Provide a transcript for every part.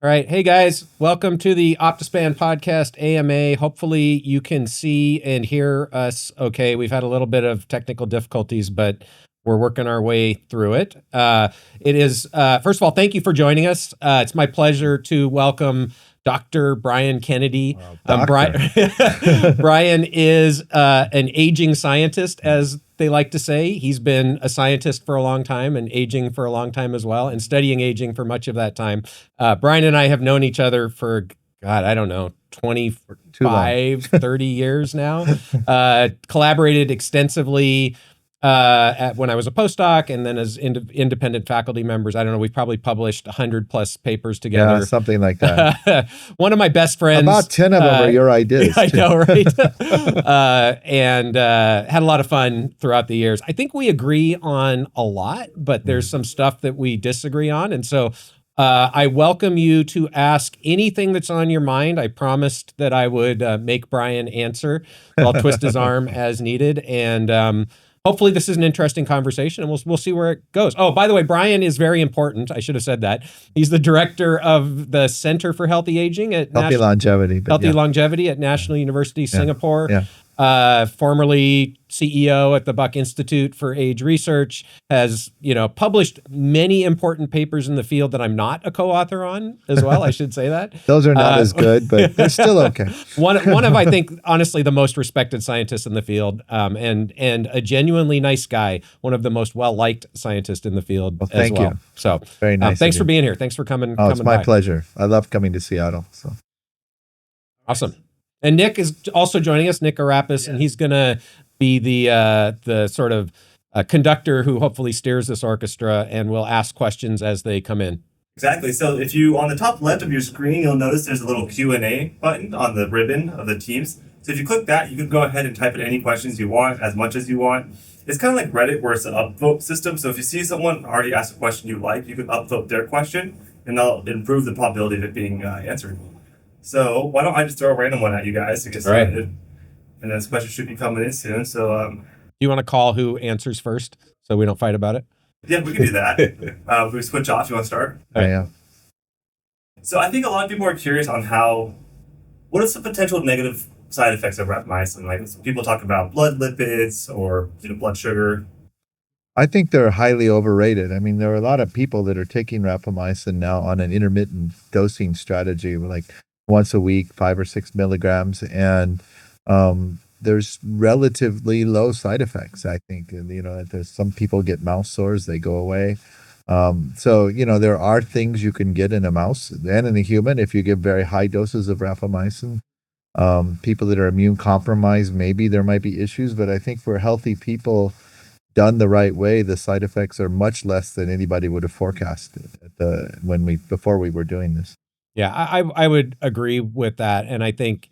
All right. Hey, guys. Welcome to the Optispan podcast AMA. Hopefully you can see and hear us okay. We've had a little bit of technical difficulties, but we're working our way through it. It is, first of all, thank you for joining us. It's my pleasure to welcome Dr. Brian Kennedy. Brian is an aging scientist, as they like to say. He's been a scientist for a long time and aging for a long time as well, and studying aging for much of that time. Brian and I have known each other for, God, I don't know, 25, 30 years now. Collaborated extensively when I was a postdoc, and then as independent faculty members. I don't know, we've probably published 100 plus papers together. Yeah, something like that. One of my best friends. About 10 of them are your ideas. I know, right? And had a lot of fun throughout the years. I think we agree on a lot, but there's some stuff that we disagree on. And so I welcome you to ask anything that's on your mind. I promised that I would make Brian answer. I'll twist his arm as needed. And hopefully this is an interesting conversation, and we'll see where it goes. Oh, by the way, Brian is very important. I should have said that. He's the director of the Center for Healthy Aging at Longevity at National University Singapore. Yeah. Formerly CEO at the Buck Institute for Age Research, has published many important papers in the field that I'm not a co-author on as well. I should say that. Those are not as good, but they're still okay. One of, I think, honestly, the most respected scientists in the field, and a genuinely nice guy. One of the most well-liked scientists in the field. Well, thank you. So very nice. Thanks for being here. Thanks for coming. Oh, it's my pleasure. I love coming to Seattle. So awesome. And Nick is also joining us, Nick Arapis, and he's going to be the sort of conductor who hopefully steers this orchestra and will ask questions as they come in. Exactly. So if you, on the top left of your screen, you'll notice there's a little Q&A button on the ribbon of the Teams. So if you click that, you can go ahead and type in any questions you want, as much as you want. It's kind of like Reddit, where it's an upvote system. So if you see someone already ask a question you like, you can upvote their question, and that'll improve the probability of it being answered. So why don't I just throw a random one at you guys to get started? Right. And this question should be coming in soon. So do you want to call who answers first so we don't fight about it? Yeah, we can do that. If we switch off, you want to start? Yeah. So I think a lot of people are curious on what is the potential negative side effects of rapamycin? Like, some people talk about blood lipids or blood sugar. I think they're highly overrated. I mean, there are a lot of people that are taking rapamycin now on an intermittent dosing strategy, like once a week, 5 or 6 milligrams, and there's relatively low side effects. I think, there's some people get mouth sores, they go away. So there are things you can get in a mouse and in a human if you give very high doses of rapamycin. People that are immune compromised, maybe there might be issues, but I think for healthy people, done the right way, the side effects are much less than anybody would have forecasted before we were doing this. Yeah, I would agree with that. And I think,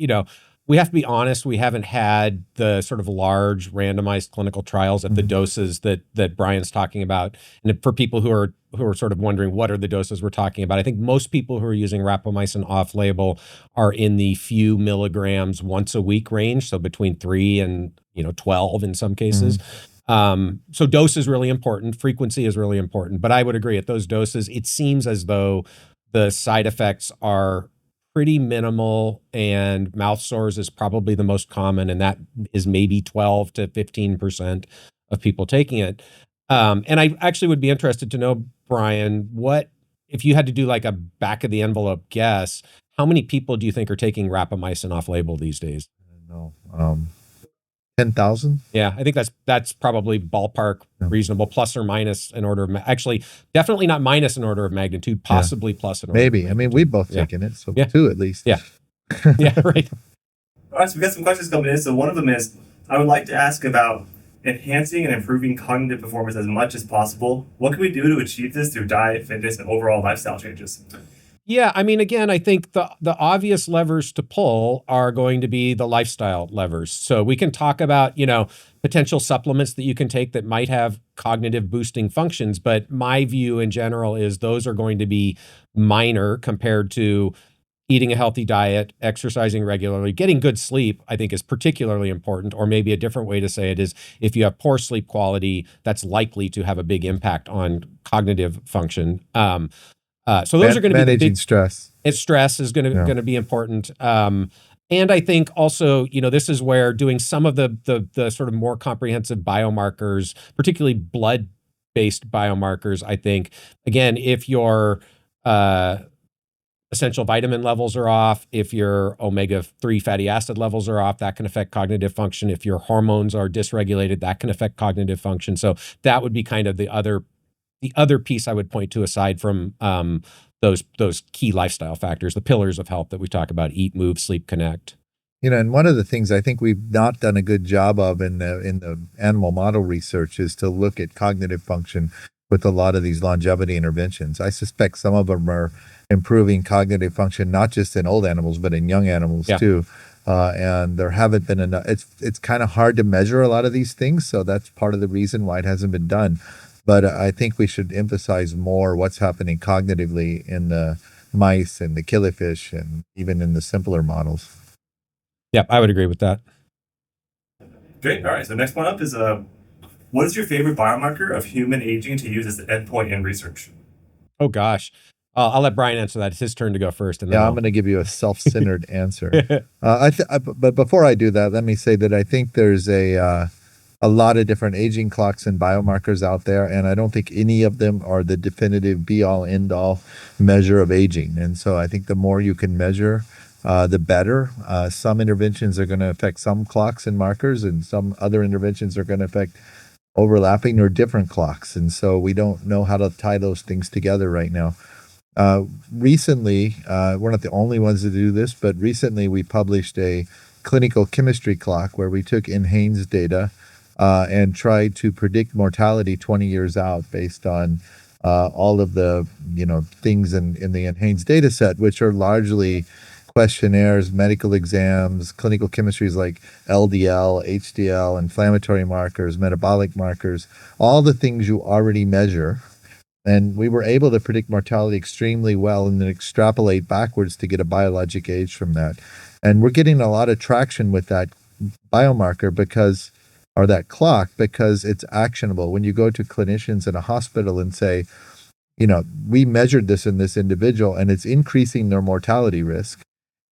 we have to be honest, we haven't had the sort of large randomized clinical trials at the doses that Brian's talking about. And for people who are sort of wondering what are the doses we're talking about, I think most people who are using rapamycin off-label are in the few milligrams once a week range, so between 3 and 12 in some cases. So dose is really important. Frequency is really important. But I would agree at those doses, it seems as though the side effects are pretty minimal, and mouth sores is probably the most common, and that is maybe 12 to 15% of people taking it. And I actually would be interested to know, Brian, what if you had to do like a back of the envelope guess, how many people do you think are taking rapamycin off label these days? No. 10,000? Yeah, I think that's probably ballpark reasonable, plus or minus an order of actually, definitely not minus an order of magnitude, possibly plus an order. Maybe. I mean, we've both taken it, so 2 at least. Yeah. Yeah, right. All right, so we got some questions coming in. So one of them is, I would like to ask about enhancing and improving cognitive performance as much as possible. What can we do to achieve this through diet, fitness, and overall lifestyle changes? Yeah, I mean, again, I think the obvious levers to pull are going to be the lifestyle levers. So we can talk about, potential supplements that you can take that might have cognitive boosting functions. But my view in general is those are going to be minor compared to eating a healthy diet, exercising regularly, getting good sleep, I think is particularly important. Or maybe a different way to say it is if you have poor sleep quality, that's likely to have a big impact on cognitive function. So those are going to be managing stress. stress is going to be important. And I think also, this is where doing some of the sort of more comprehensive biomarkers, particularly blood-based biomarkers, I think, again, if your essential vitamin levels are off, if your omega-3 fatty acid levels are off, that can affect cognitive function. If your hormones are dysregulated, that can affect cognitive function. So that would be kind of the other piece I would point to, aside from those key lifestyle factors, the pillars of health that we talk about: eat, move, sleep, connect. And one of the things I think we've not done a good job of in the animal model research is to look at cognitive function with a lot of these longevity interventions. I suspect some of them are improving cognitive function, not just in old animals, but in young animals too. And there haven't been enough. It's kind of hard to measure a lot of these things, so that's part of the reason why it hasn't been done. But I think we should emphasize more what's happening cognitively in the mice and the killifish and even in the simpler models. Yeah, I would agree with that. Great. All right. So next one up is what is your favorite biomarker of human aging to use as the endpoint in research? Oh gosh, I'll let Brian answer that. It's his turn to go first. And then I'm going to give you a self-centered answer. But before I do that, let me say that I think there's a lot of different aging clocks and biomarkers out there, and I don't think any of them are the definitive be-all, end-all measure of aging. And so I think the more you can measure, the better. Some interventions are going to affect some clocks and markers, and some other interventions are going to affect overlapping or different clocks. And so we don't know how to tie those things together right now. Recently, we're not the only ones to do this, but recently we published a clinical chemistry clock where we took NHANES data and tried to predict mortality 20 years out based on all of the things in the NHANES data set, which are largely questionnaires, medical exams, clinical chemistries like LDL, HDL, inflammatory markers, metabolic markers, all the things you already measure. And we were able to predict mortality extremely well and then extrapolate backwards to get a biologic age from that. And we're getting a lot of traction with that biomarker or that clock because it's actionable. When you go to clinicians in a hospital and say, we measured this in this individual and it's increasing their mortality risk.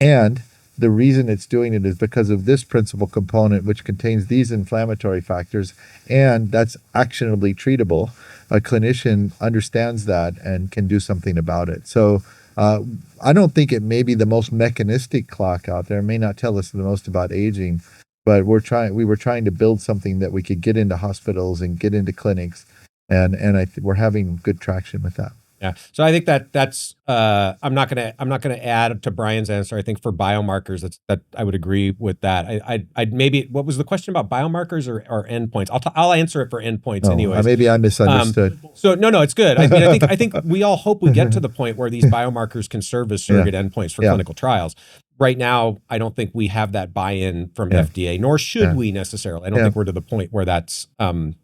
And the reason it's doing it is because of this principal component, which contains these inflammatory factors, and that's actionably treatable. A clinician understands that and can do something about it. So I don't think it may be the most mechanistic clock out there. It may not tell us the most about aging, but we were trying to build something that we could get into hospitals and get into clinics, and we're having good traction with that. Yeah. So I think that's I'm not gonna add to Brian's answer. I think for biomarkers, that I would agree with that. I'd maybe, what was the question about biomarkers or endpoints? I'll answer it for endpoints anyways. Maybe I misunderstood. So no, it's good. I mean, I think we all hope we get to the point where these biomarkers can serve as surrogate endpoints for clinical trials. Right now, I don't think we have that buy-in from FDA, nor should we necessarily. I don't think we're to the point where that's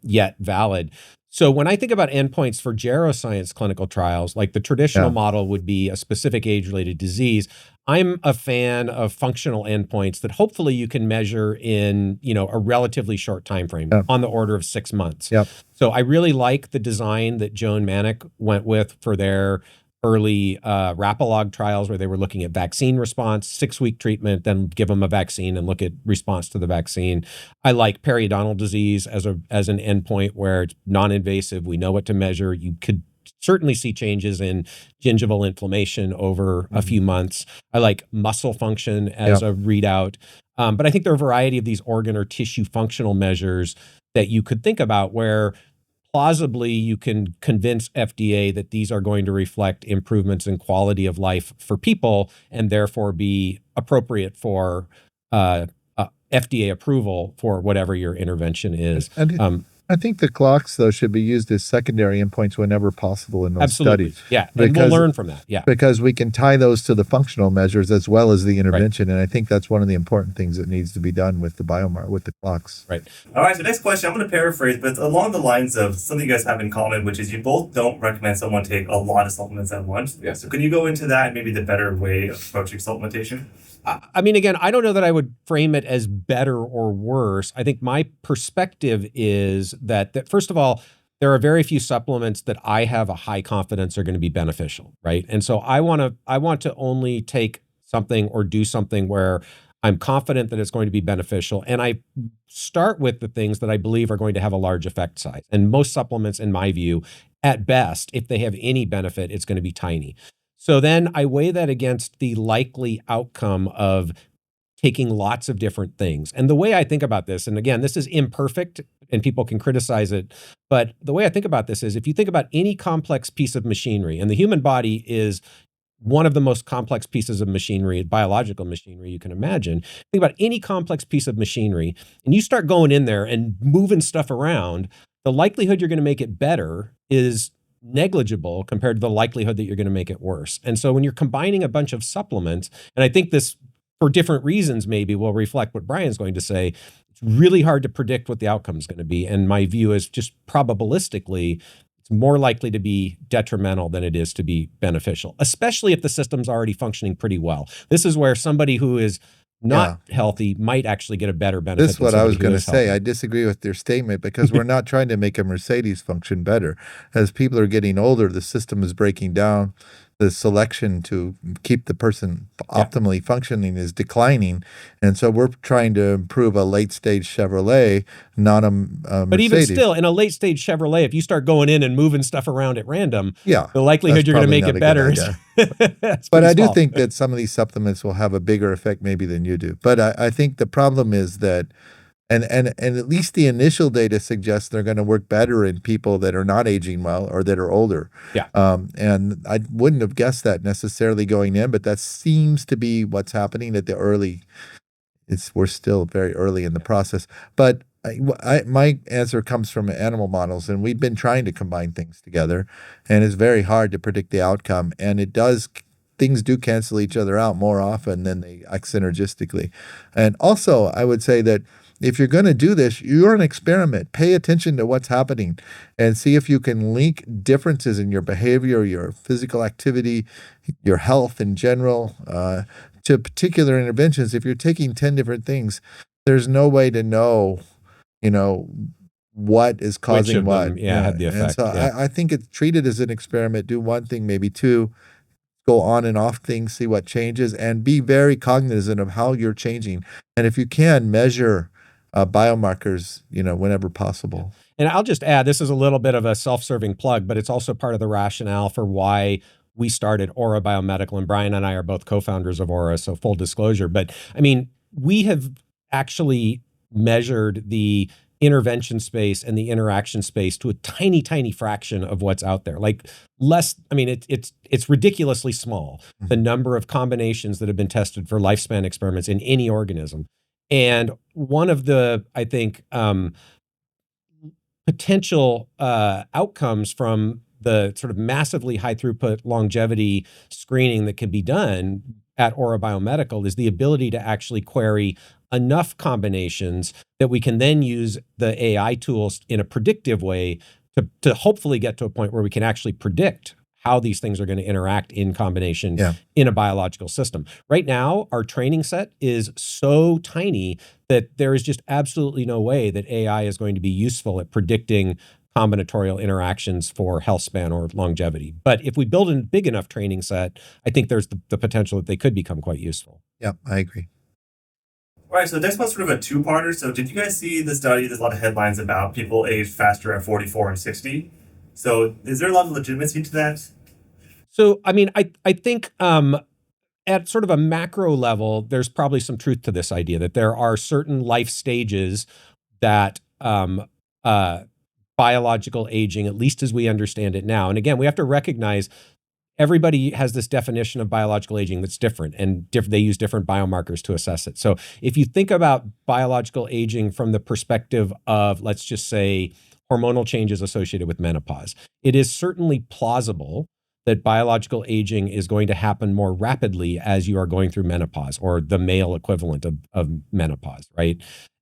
yet valid. So when I think about endpoints for geroscience clinical trials, like the traditional model would be a specific age-related disease, I'm a fan of functional endpoints that hopefully you can measure in, a relatively short time frame, on the order of 6 months. So I really like the design that Joan Manick went with for their early Rapalog trials, where they were looking at vaccine response, 6-week treatment, then give them a vaccine and look at response to the vaccine. I like periodontal disease as an endpoint where it's non-invasive. We know what to measure. You could certainly see changes in gingival inflammation over a few months. I like muscle function as a readout. But I think there are a variety of these organ or tissue functional measures that you could think about where plausibly you can convince FDA that these are going to reflect improvements in quality of life for people and therefore be appropriate for FDA approval for whatever your intervention is. I think the clocks, though, should be used as secondary endpoints whenever possible in those studies. Yeah, and we'll learn from that. Yeah, because we can tie those to the functional measures as well as the intervention, and I think that's one of the important things that needs to be done with the biomarker, with the clocks. Right. All right. So next question, I'm going to paraphrase, but it's along the lines of something you guys have in common, which is you both don't recommend someone take a lot of supplements at once. Yeah. So can you go into that and maybe the better way of approaching supplementation? I mean, again, I don't know that I would frame it as better or worse. I think my perspective is that first of all, there are very few supplements that I have a high confidence are going to be beneficial, right? And so I want to only take something or do something where I'm confident that it's going to be beneficial. And I start with the things that I believe are going to have a large effect size. And most supplements, in my view, at best, if they have any benefit, it's going to be tiny. So then I weigh that against the likely outcome of taking lots of different things. And the way I think about this, and again, this is imperfect and people can criticize it, but the way I think about this is if you think about any complex piece of machinery, and the human body is one of the most complex pieces of machinery, biological machinery you can imagine. Think about any complex piece of machinery, and you start going in there and moving stuff around, the likelihood you're going to make it better is negligible compared to the likelihood that you're going to make it worse. And so when you're combining a bunch of supplements, and I think this, for different reasons, maybe will reflect what Brian's going to say, it's really hard to predict what the outcome is going to be. And my view is just probabilistically, it's more likely to be detrimental than it is to be beneficial, especially if the system's already functioning pretty well. This is where somebody who is not healthy might actually get a better benefit. This is what I was going to say. I disagree with your statement because we're not trying to make a Mercedes function better. As people are getting older, the system is breaking down. The selection to keep the person optimally functioning is declining. And so we're trying to improve a late-stage Chevrolet, not a Mercedes. But even still, in a late-stage Chevrolet, if you start going in and moving stuff around at random, the likelihood you're going to make it better is But I do think that some of these supplements will have a bigger effect maybe than you do. But I think the problem is that and at least the initial data suggests they're going to work better in people that are not aging well or that are older. And I wouldn't have guessed that necessarily going in, but that seems to be what's happening at the early. We're still very early in the process. But my answer comes from animal models, and we've been trying to combine things together, and it's very hard to predict the outcome. And things do cancel each other out more often than they act synergistically. And also, I would say that if you're going to do this, you're an experiment. Pay attention to what's happening and see if you can link differences in your behavior, your physical activity, your health in general, to particular interventions. If you're taking 10 different things, there's no way to know, what is causing what. Had the effect. And so I think it's treated as an experiment. Do one thing, maybe two. Go on and off things, see what changes, and be very cognizant of how you're changing. And if you can, measure biomarkers, whenever possible. And I'll just add, this is a little bit of a self-serving plug, but it's also part of the rationale for why we started Aura Biomedical, and Brian and I are both co-founders of Aura, so full disclosure. But I mean, we have actually measured the intervention space and the interaction space to a tiny, tiny fraction of what's out there. Like less, I mean, it's ridiculously small, the number of combinations that have been tested for lifespan experiments in any organism. And one of the, I think, potential outcomes from the sort of massively high throughput longevity screening that can be done at Aura Biomedical is the ability to actually query enough combinations that we can then use the AI tools in a predictive way to hopefully get to a point where we can actually predict how these things are going to interact in combination in a biological system. Right now, our training set is so tiny that there is just absolutely no way that AI is going to be useful at predicting combinatorial interactions for health span or longevity. But if we build a big enough training set, I think there's the potential that they could become quite useful. Yeah, I agree. All right, so the next one's sort of a two-parter. So did you guys see the study? There's a lot of headlines about people age faster at 44 and 60. So is there a lot of legitimacy to that? So, I mean, I think at sort of a macro level, there's probably some truth to this idea that there are certain life stages that biological aging, at least as we understand it now. And again, we have to recognize everybody has this definition of biological aging that's different, and they use different biomarkers to assess it. So if you think about biological aging from the perspective of, let's just say, hormonal changes associated with menopause, it is certainly plausible that biological aging is going to happen more rapidly as you are going through menopause, or the male equivalent of menopause, right?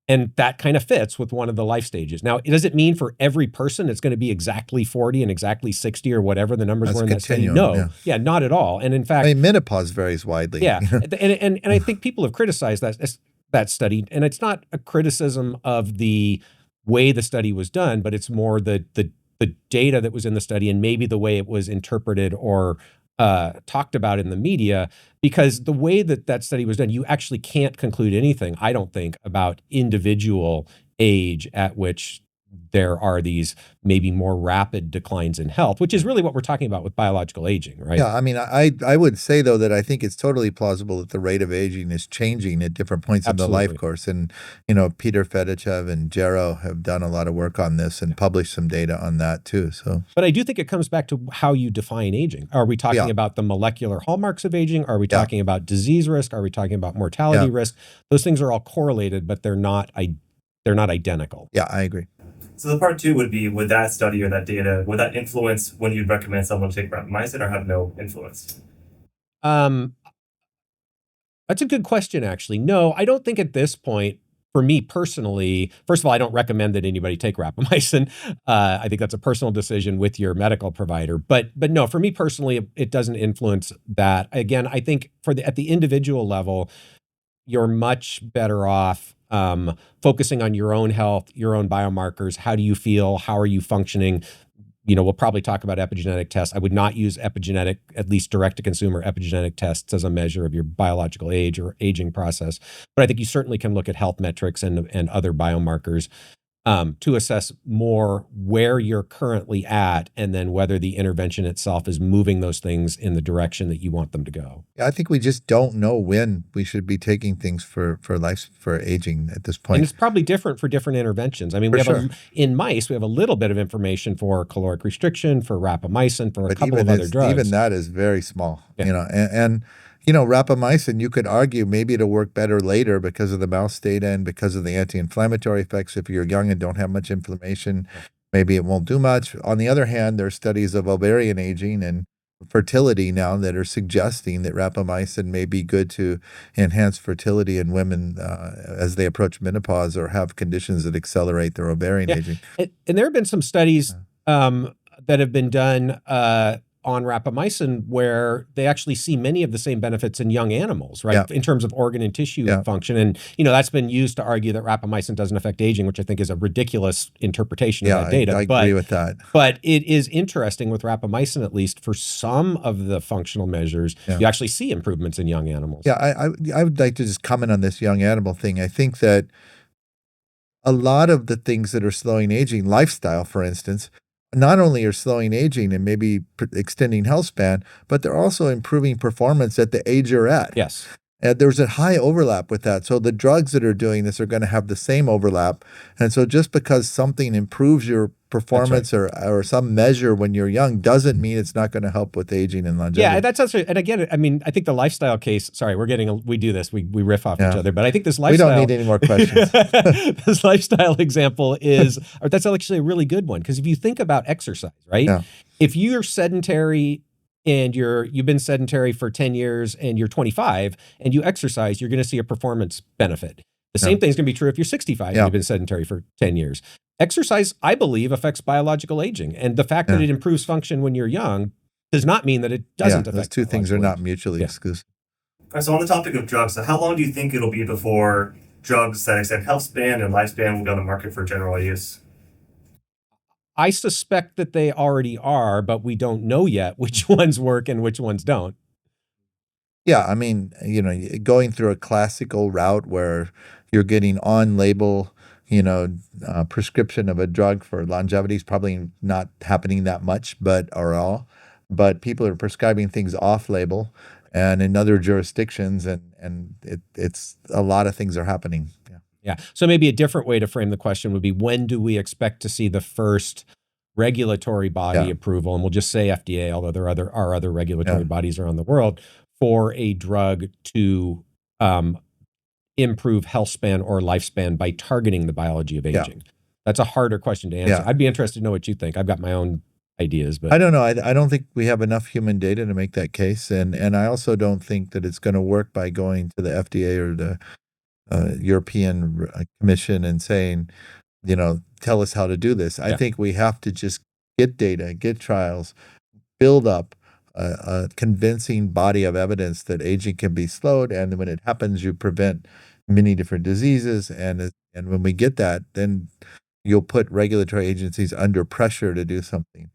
And that kind of fits with one of the life stages. Now, does it mean for every person it's going to be exactly 40 and exactly 60 or whatever the numbers were in that study? No, not at all. And in fact, I mean, menopause varies widely. Yeah, and I think people have criticized that study, and it's not a criticism of the way the study was done, but it's more the the data that was in the study and maybe the way it was interpreted or talked about in the media, because the way that that study was done, you actually can't conclude anything, I don't think, about individual age at which there are these maybe more rapid declines in health, which is really what we're talking about with biological aging, right? Yeah, I mean, I would say though that I think it's totally plausible that the rate of aging is changing at different points in the life Absolutely. course. And Peter Fedichev and Gero have done a lot of work on this and published some data on that too. So, But I do think it comes back to how you define aging. Are we talking yeah, about the molecular hallmarks of aging? Are we yeah, talking about disease risk? Are we talking about mortality yeah, risk? Those things are all correlated, but they're not identical. yeah, I agree. So the part two would be, would that study or that data, would that influence when you'd recommend someone to take rapamycin or have no influence? Um, that's a good question, actually. No, I don't think at this point, for me personally, first of all, I don't recommend that anybody take rapamycin. I think that's a personal decision with your medical provider. But no, for me personally, it doesn't influence that. Again, I think at the individual level, you're much better off focusing on your own health, your own biomarkers. How do you feel? How are you functioning? We'll probably talk about epigenetic tests. I would not use epigenetic, at least direct-to-consumer epigenetic tests as a measure of your biological age or aging process. But I think you certainly can look at health metrics and other biomarkers to assess more where you're currently at, and then whether the intervention itself is moving those things in the direction that you want them to go. Yeah, I think we just don't know when we should be taking things for aging at this And point. it's probably different for different interventions. I mean, For we have sure. in mice, we have a little bit of information for caloric restriction, for rapamycin, for a But couple of other drugs. even that is very small, Yeah. and rapamycin, you could argue maybe it'll work better later because of the mouse data and because of the anti-inflammatory effects. If you're young and don't have much inflammation, maybe it won't do much. On the other hand, there are studies of ovarian aging and fertility now that are suggesting that rapamycin may be good to enhance fertility in women as they approach menopause or have conditions that accelerate their ovarian Yeah. aging. And there have been some studies that have been done on rapamycin where they actually see many of the same benefits in young animals, right? Yeah. In terms of organ and tissue Yeah. function. And, that's been used to argue that rapamycin doesn't affect aging, which I think is a ridiculous interpretation of that data. I agree with that. But it is interesting with rapamycin, at least for some of the functional measures, you actually see improvements in young animals. Yeah, I would like to just comment on this young animal thing. I think that a lot of the things that are slowing aging, lifestyle, for instance, not only are slowing aging and maybe extending health span, but they're also improving performance at the age you're at. Yes. And there's a high overlap with that. So the drugs that are doing this are going to have the same overlap. And so just because something improves your performance or some measure when you're young doesn't mean it's not going to help with aging and longevity. Yeah, that's also, and again, I mean, I think the lifestyle case, sorry, we do this, we riff off each other, but I think this lifestyle. We don't need any more questions. This lifestyle example that's actually a really good one. Because if you think about exercise, right? Yeah. If you're sedentary and you've been sedentary for 10 years and you're 25 and you exercise, you're going to see a performance benefit. The same thing's going to be true if you're 65 and you've been sedentary for 10 years. Exercise, I believe, affects biological aging. And the fact that it improves function when you're young does not mean that it doesn't affect. Those two things are not mutually exclusive. All right, so on the topic of drugs, so how long do you think it'll be before drugs that extend health span and lifespan will be on the market for general use? I suspect that they already are, but we don't know yet which ones work and which ones don't. Yeah, I mean, going through a classical route where you're getting on-label, prescription of a drug for longevity is probably not happening that much, but people are prescribing things off-label and in other jurisdictions, and it's a lot of things are happening. Yeah. So maybe a different way to frame the question would be, when do we expect to see the first regulatory body approval? And we'll just say FDA, although there are other regulatory bodies around the world, for a drug to improve health span or lifespan by targeting the biology of aging. That's a harder question to answer. I'd be interested to know what you think. I've got my own ideas, but I don't know. I don't think we have enough human data to make that case, and I also don't think that it's going to work by going to the FDA or the European Commission and saying, tell us how to do this. I think we have to just get data, get trials, build up a convincing body of evidence that aging can be slowed, and when it happens, you prevent many different diseases. And when we get that, then you'll put regulatory agencies under pressure to do something.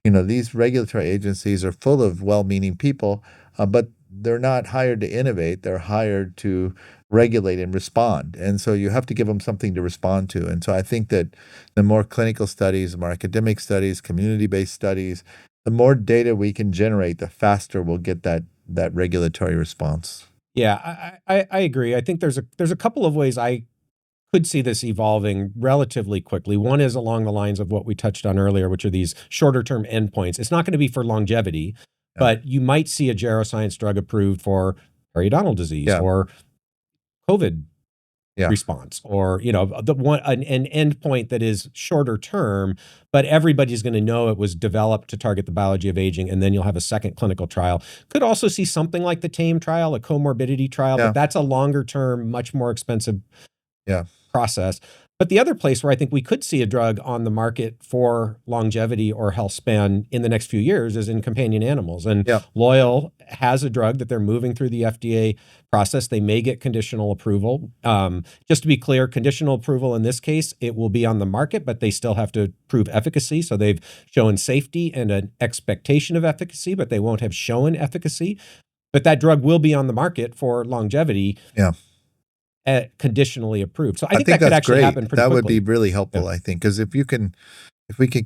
These regulatory agencies are full of well-meaning people, but they're not hired to innovate. They're hired to regulate and respond. And so you have to give them something to respond to. And so I think that the more clinical studies, the more academic studies, community-based studies, the more data we can generate, the faster we'll get that regulatory response. Yeah, I agree. I think there's a couple of ways I could see this evolving relatively quickly. One is along the lines of what we touched on earlier, which are these shorter term endpoints. It's not going to be for longevity, but you might see a geroscience drug approved for periodontal disease or COVID response, or an endpoint that is shorter term, but everybody's going to know it was developed to target the biology of aging, and then you'll have a second clinical trial. Could also see something like the TAME trial, a comorbidity trial, but that's a longer term, much more expensive process. But the other place where I think we could see a drug on the market for longevity or health span in the next few years is in companion animals. And Loyal has a drug that they're moving through the FDA process. They may get conditional approval. Just to be clear, conditional approval in this case, it will be on the market, but they still have to prove efficacy. So they've shown safety and an expectation of efficacy, but they won't have shown efficacy. But that drug will be on the market for longevity. Conditionally approved. So I think that could actually happen pretty quickly. That would be really helpful, I think, because if we can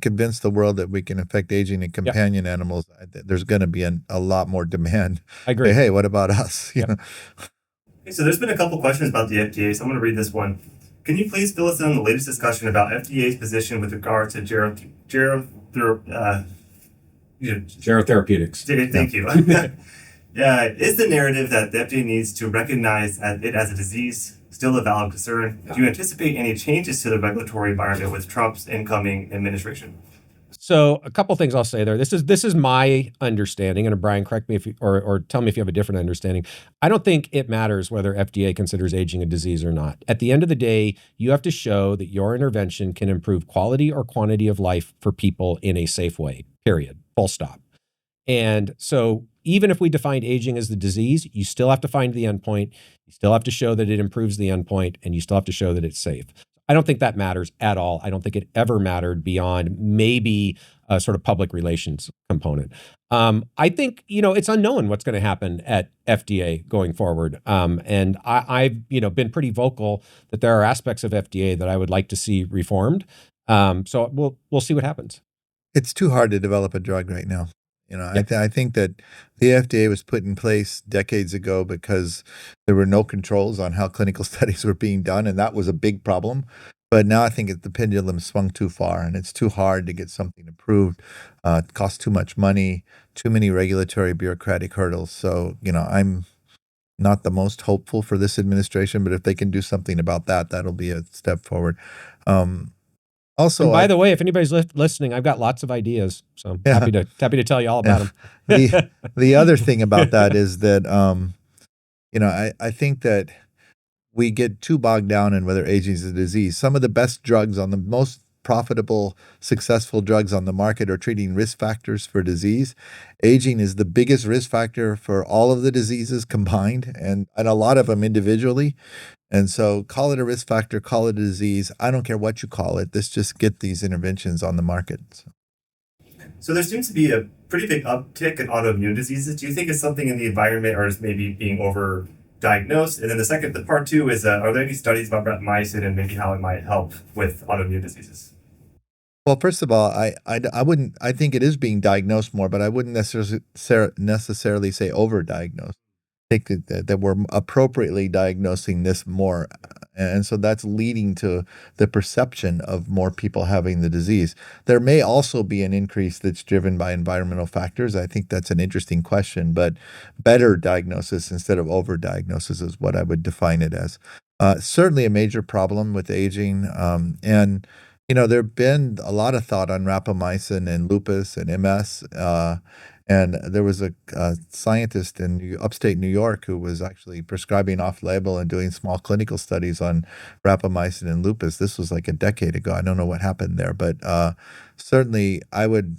convince the world that we can affect aging in companion animals, there's going to be a lot more demand. I agree. Hey, what about us? Okay, so there's been a couple questions about the FDA, so I'm going to read this one. Can you please fill us in on the latest discussion about FDA's position with regard to gero-therapeutics? Thank you. Is the narrative that the FDA needs to recognize it as a disease still a valid concern? Do you anticipate any changes to the regulatory environment with Trump's incoming administration? So a couple things I'll say there. This is my understanding, and Brian, correct me if you, or tell me if you have a different understanding. I don't think it matters whether FDA considers aging a disease or not. At the end of the day, you have to show that your intervention can improve quality or quantity of life for people in a safe way, period, full stop. And so even if we defined aging as the disease, you still have to find the endpoint. You still have to show that it improves the endpoint, and you still have to show that it's safe. I don't think that matters at all. I don't think it ever mattered beyond maybe a sort of public relations component. I think, it's unknown what's going to happen at FDA going forward. And I've, been pretty vocal that there are aspects of FDA that I would like to see reformed. So we'll see what happens. It's too hard to develop a drug right now. I think that the FDA was put in place decades ago because there were no controls on how clinical studies were being done, and that was a big problem. But now I think the pendulum swung too far, and it's too hard to get something approved. It costs too much money, too many regulatory bureaucratic hurdles. So, I'm not the most hopeful for this administration, but if they can do something about that, that'll be a step forward. Also, and by the way, if anybody's listening, I've got lots of ideas, so I'm happy to tell you all about them. The other thing about that is that, I think that we get too bogged down in whether aging is a disease. Some of the best drugs, on the most profitable, successful drugs on the market, are treating risk factors for disease. Aging is the biggest risk factor for all of the diseases combined, and a lot of them individually. And so call it a risk factor, call it a disease. I don't care what you call it. Let's just get these interventions on the market. So there seems to be a pretty big uptick in autoimmune diseases. Do you think it's something in the environment, or is maybe being overdiagnosed? And then the part two is, are there any studies about rapamycin and maybe how it might help with autoimmune diseases? Well, first of all, I think it is being diagnosed more, but I wouldn't necessarily say overdiagnosed. That we're appropriately diagnosing this more. And so that's leading to the perception of more people having the disease. There may also be an increase that's driven by environmental factors. I think that's an interesting question, but better diagnosis instead of overdiagnosis is what I would define it as. Certainly a major problem with aging. And there have been a lot of thought on rapamycin and lupus and MS. And there was a scientist in upstate New York who was actually prescribing off-label and doing small clinical studies on rapamycin and lupus. This was like a decade ago. I don't know what happened there, but certainly I would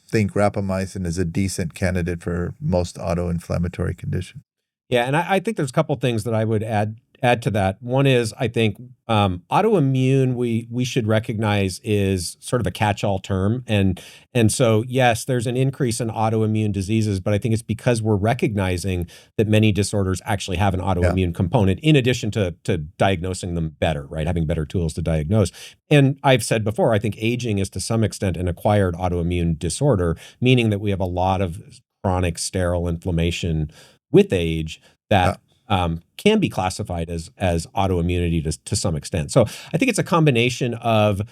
think rapamycin is a decent candidate for most autoinflammatory conditions. Yeah, and I think there's a couple things that I would add add to that. One is, I think, autoimmune we should recognize is sort of a catch-all term, and so yes, there's an increase in autoimmune diseases, but I think it's because we're recognizing that many disorders actually have an autoimmune component, in addition to diagnosing them better, right? Having better tools to diagnose. And I've said before, I think aging is to some extent an acquired autoimmune disorder, meaning that we have a lot of chronic sterile inflammation with age that can be classified as autoimmunity to some extent. So I think it's a combination of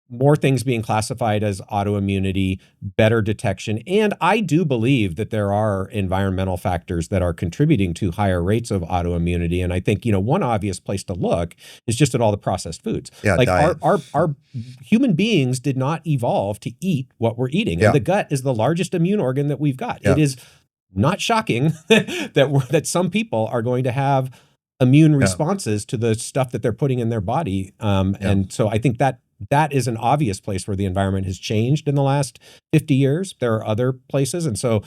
more things being classified as autoimmunity, better detection, and I do believe that there are environmental factors that are contributing to higher rates of autoimmunity. And I think, one obvious place to look is just at all the processed foods. Yeah, like diet. our human beings did not evolve to eat what we're eating. And the gut is the largest immune organ that we've got. It is not shocking that some people are going to have immune responses to the stuff that they're putting in their body. And so I think that is an obvious place where the environment has changed in the last 50 years. There are other places. And so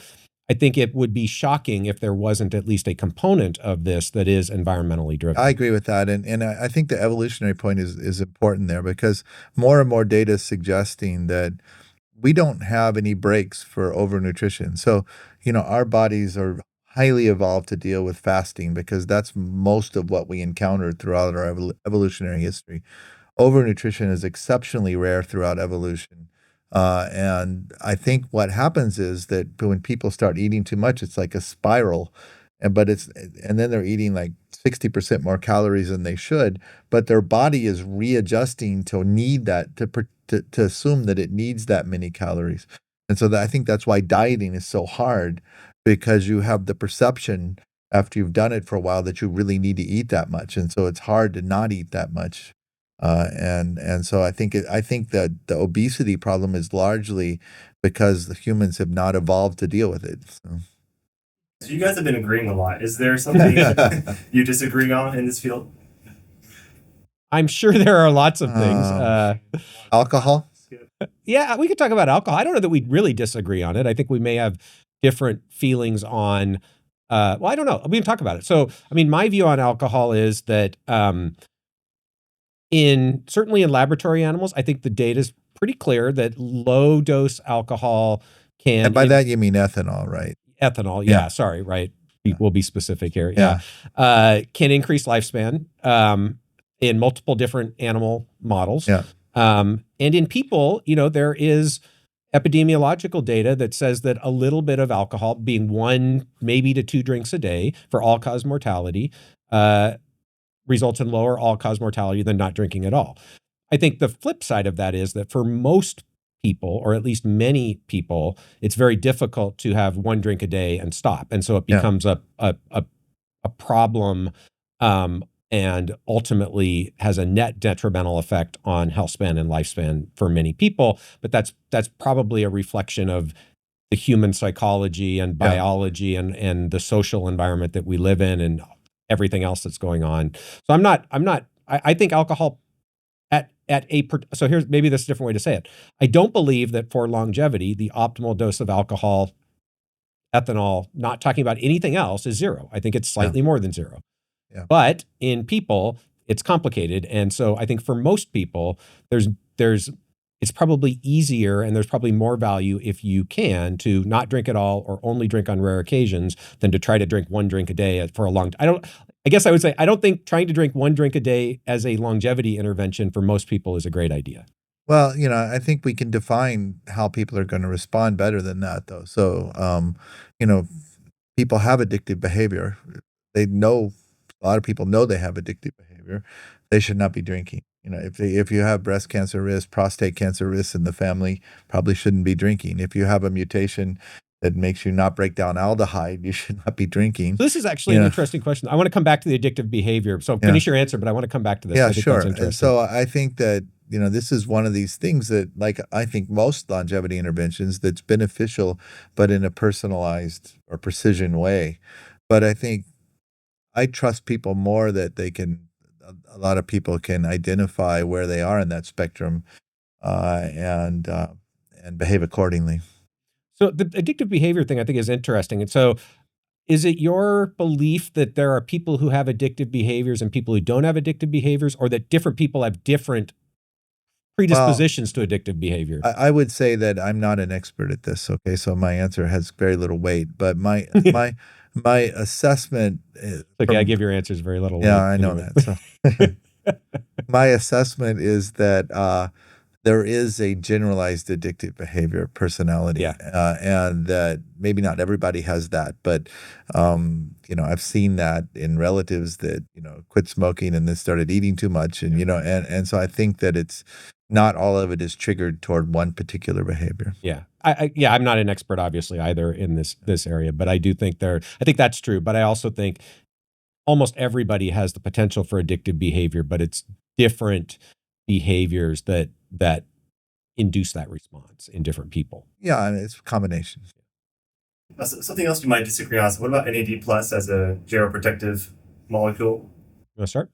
I think it would be shocking if there wasn't at least a component of this that is environmentally driven. I agree with that. And I think the evolutionary point is important there, because more and more data is suggesting that we don't have any breaks for overnutrition. So, our bodies are highly evolved to deal with fasting, because that's most of what we encountered throughout our evolutionary history. Overnutrition is exceptionally rare throughout evolution. And I think what happens is that when people start eating too much, it's like a spiral. And then they're eating like 60% more calories than they should, but their body is readjusting to need that, to assume that it needs that many calories. And so I think that's why dieting is so hard, because you have the perception after you've done it for a while that you really need to eat that much. And so it's hard to not eat that much. And so I think that the obesity problem is largely because the humans have not evolved to deal with it. So you guys have been agreeing a lot. Is there something you disagree on in this field? I'm sure there are lots of things. Alcohol? Yeah, we could talk about alcohol. I don't know that we really disagree on it. I think we may have different feelings on, I don't know. We can talk about it. So, my view on alcohol is that certainly in laboratory animals, I think the data is pretty clear that low dose alcohol can. And by that you mean ethanol, right? Ethanol, yeah. Sorry, right. We'll be specific here. Can increase lifespan in multiple different animal models. And in people, there is epidemiological data that says that a little bit of alcohol, being 1 maybe to 2 drinks a day for all-cause mortality, results in lower all-cause mortality than not drinking at all. I think the flip side of that is that for most people, or at least many people, it's very difficult to have 1 drink a day and stop. And so it becomes a problem, and ultimately has a net detrimental effect on health span and lifespan for many people. But that's probably a reflection of the human psychology and biology and the social environment that we live in and everything else that's going on. So I think alcohol so here's, maybe this is a different way to say it. I don't believe that for longevity, the optimal dose of alcohol, ethanol, not talking about anything else, is 0. I think it's slightly more than 0. But in people, it's complicated. And so I think for most people, it's probably easier, and there's probably more value if you can to not drink at all or only drink on rare occasions than to try to drink 1 drink a day for a long time. I guess I would say, I don't think trying to drink 1 drink a day as a longevity intervention for most people is a great idea. Well, I think we can define how people are going to respond better than that, though. So, people have addictive behavior. A lot of people know they have addictive behavior. They should not be drinking. If you have breast cancer risk, prostate cancer risk in the family, probably shouldn't be drinking. If you have a mutation that makes you not break down aldehyde, you should not be drinking. So this is actually an interesting question. I want to come back to the addictive behavior. So finish your answer, but I want to come back to this. Yeah, sure. And so I think that, this is one of these things that, like, I think most longevity interventions, that's beneficial, but in a personalized or precision way. But I think I trust people more that a lot of people can identify where they are in that spectrum, and behave accordingly. So the addictive behavior thing, I think, is interesting. And so Is it your belief that there are people who have addictive behaviors and people who don't have addictive behaviors, or that different people have different predispositions to addictive behavior? I would say that I'm not an expert at this. Okay, so my answer has very little weight, but my assessment. Okay, I give your answers very little weight. Yeah, I know anyway. that. So my assessment is that there is a generalized addictive behavior personality, and that maybe not everybody has that, but I've seen that in relatives that quit smoking and then started eating too much, and and so I think that it's not all of it is triggered toward one particular behavior. Yeah. I'm not an expert, obviously, either in this area, but I do think I think that's true. But I also think almost everybody has the potential for addictive behavior, but it's different behaviors that induce that response in different people. Yeah, I mean, it's combinations. Something else you might disagree on. So what about NAD plus as a gero-protective molecule? You want to start?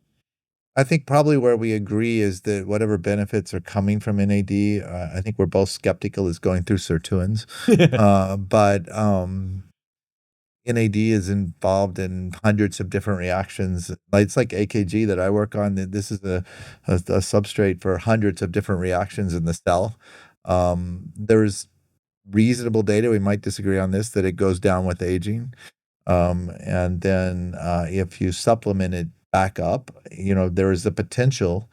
I think probably where we agree is that whatever benefits are coming from NAD, I think we're both skeptical is going through sirtuins. But NAD is involved in hundreds of different reactions. It's like AKG that I work on. This is a substrate for hundreds of different reactions in the cell. There's reasonable data, we might disagree on this, that it goes down with aging. And then if you supplement it back up, there is the potential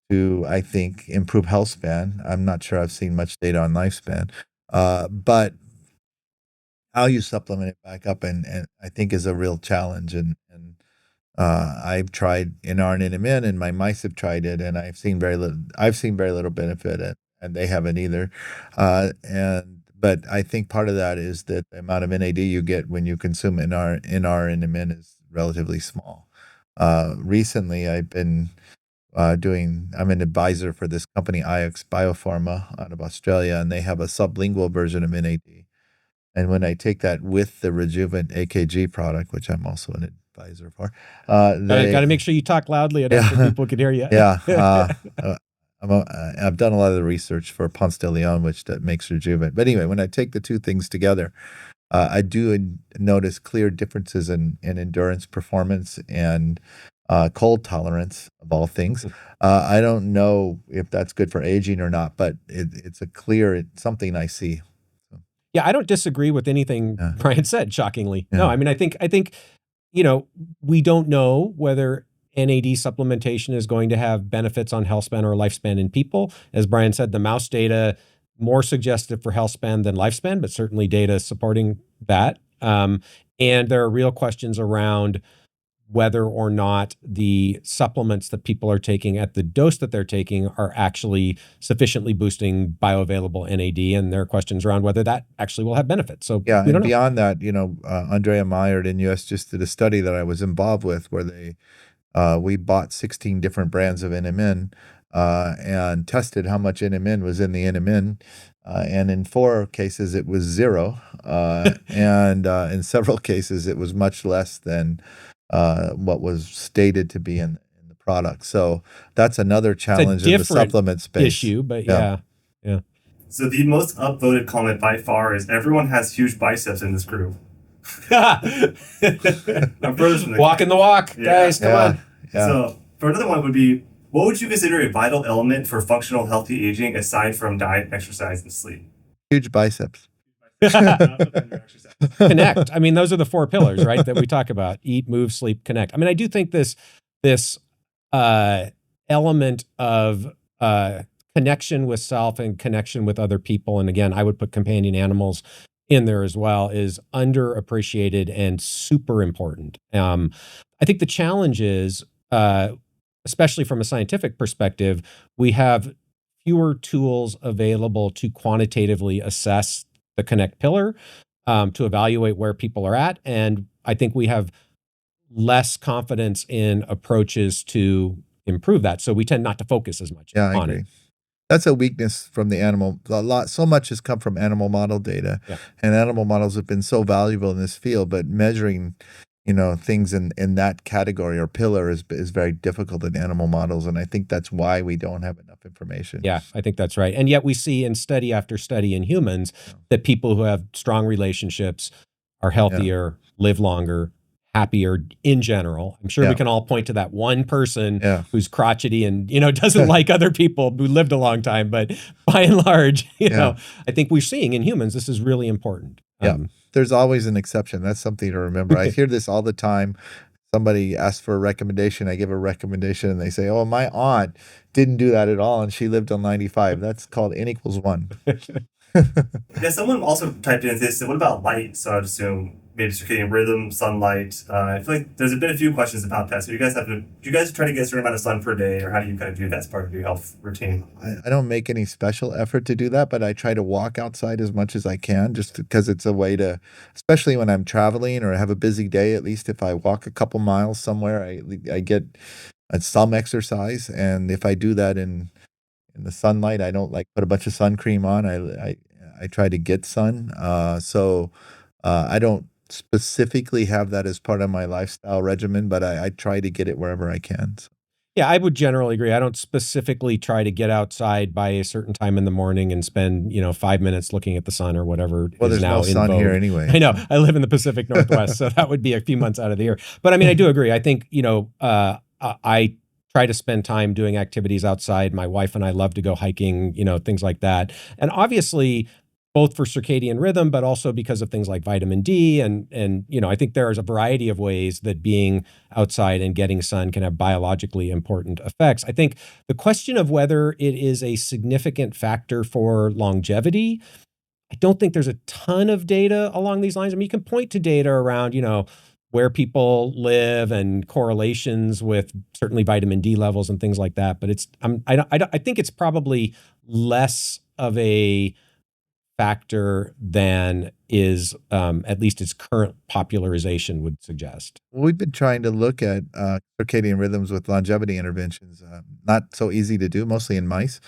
to, I think, improve health span. I'm not sure I've seen much data on lifespan, but how you supplement it back up, and I think is a real challenge. And I've tried NR and my mice have tried it, and I've seen very little benefit, and they haven't either. But I think part of that is that the amount of NAD you get when you consume NR is relatively small. Recently, I've been I'm an advisor for this company, IX Biopharma, out of Australia, and they have a sublingual version of NAD. And when I take that with the Rejuvent AKG product, which I'm also an advisor for, Got to make sure you talk loudly enough so people can hear you. Yeah. I've done a lot of the research for Ponce de Leon, which that makes Rejuvent. But anyway, when I take the two things together, I do notice clear differences in endurance, performance, and cold tolerance, of all things. I don't know if that's good for aging or not, but it's something I see. Yeah, I don't disagree with anything Brian said, shockingly. Yeah. No, I mean, I think, we don't know whether NAD supplementation is going to have benefits on health span or lifespan in people. As Brian said, the mouse data more suggestive for health span than lifespan, but certainly data supporting that. And there are real questions around whether or not the supplements that people are taking at the dose that they're taking are actually sufficiently boosting bioavailable NAD. And there are questions around whether that actually will have benefits. So yeah, we don't and beyond that, Andrea Meyer in US just did a study that I was involved with where we bought 16 different brands of NMN and tested how much NMN was in the NMN. And in 4 cases, it was 0. And in several cases, it was much less than what was stated to be in the product. So that's another challenge in the supplement space. Issue, but yeah. So the most upvoted comment by far is everyone has huge biceps in this group. I'm furthest from the walking the walk, guys. Come on. Yeah. So for another one would be, what would you consider a vital element for functional healthy aging aside from diet, exercise, and sleep? Huge biceps. Connect. I mean, those are the 4 pillars, right, that we talk about: eat, move, sleep, connect. I mean, I do think this element of connection with self and connection with other people, and again, I would put companion animals in there as well, is underappreciated and super important. I think the challenge is, especially from a scientific perspective, we have fewer tools available to quantitatively assess the connect pillar, to evaluate where people are at. And I think we have less confidence in approaches to improve that. So we tend not to focus as much I on agree. it. That's a weakness from the animal. So much has come from animal model data, and animal models have been so valuable in this field. But measuring, things in that category or pillar is very difficult in animal models, and I think that's why we don't have enough information. Yeah, I think that's right. And yet we see in study after study in humans that people who have strong relationships are healthier live longer, happier in general. I'm sure we can all point to that one person who's crotchety and, doesn't like other people who lived a long time. But by and large, I think we're seeing in humans, this is really important. There's always an exception. That's something to remember. I hear this all the time. Somebody asks for a recommendation. I give a recommendation and they say, oh, my aunt didn't do that at all and she lived till 95. That's called N equals 1. Someone also typed in this. What about light? So I'd assume maybe circadian rhythm, sunlight. I feel like there's been a few questions about that. So do you guys try to get a certain amount of sun per day, or how do you kind of do that as part of your health routine? I don't make any special effort to do that, but I try to walk outside as much as I can, just because it's a way to, especially when I'm traveling or I have a busy day, at least if I walk a couple miles somewhere, I get some exercise. And if I do that in the sunlight, I don't like put a bunch of sun cream on. I try to get sun. So I don't specifically have that as part of my lifestyle regimen, but I try to get it wherever I can. So. Yeah, I would generally agree. I don't specifically try to get outside by a certain time in the morning and spend, 5 minutes looking at the sun or whatever. Well, there's no sun here anyway. I know. I live in the Pacific Northwest, so that would be a few months out of the year. But I mean, I do agree. I think, I try to spend time doing activities outside. My wife and I love to go hiking, things like that. And obviously, both for circadian rhythm, but also because of things like vitamin D. And I think there is a variety of ways that being outside and getting sun can have biologically important effects. I think the question of whether it is a significant factor for longevity, I don't think there's a ton of data along these lines. I mean, you can point to data around, where people live and correlations with certainly vitamin D levels and things like that. But I think it's probably less of a factor than is at least its current popularization would suggest. We've been trying to look at circadian rhythms with longevity interventions. Not so easy to do, mostly in mice,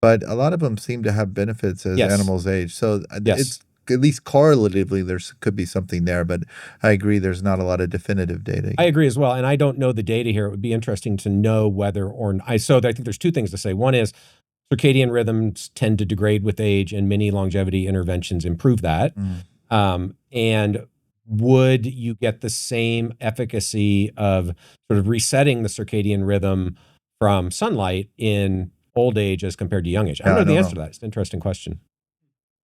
but a lot of them seem to have benefits as animals age. So it's at least correlatively, there could be something there, but I agree there's not a lot of definitive data. I agree as well, and I don't know the data here. It would be interesting to know whether or not. So I think there's two things to say. One is circadian rhythms tend to degrade with age, and many longevity interventions improve that. And would you get the same efficacy of sort of resetting the circadian rhythm from sunlight in old age as compared to young age? I don't know the answer to that. It's an interesting question.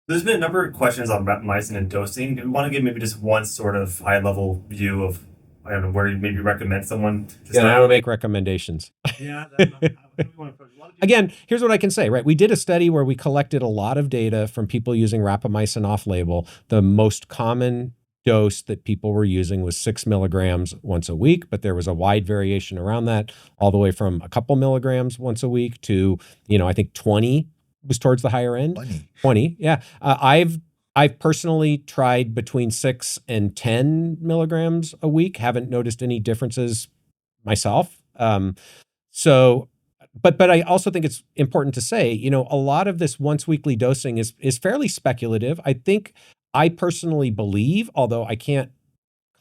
There's been a number of questions on rapamycin and dosing. Do we want to give maybe just one sort of high-level view of, I don't know, where you maybe recommend someone to start? I don't make recommendations. Again, here's what I can say, right? We did a study where we collected a lot of data from people using rapamycin off-label. The most common dose that people were using was 6 milligrams once a week, but there was a wide variation around that, all the way from a couple milligrams once a week to, I think 20 was towards the higher end. 20, yeah. I've personally tried between 6 and 10 milligrams a week. Haven't noticed any differences myself. But I also think it's important to say, a lot of this once weekly dosing is fairly speculative. I think I personally believe, although I can't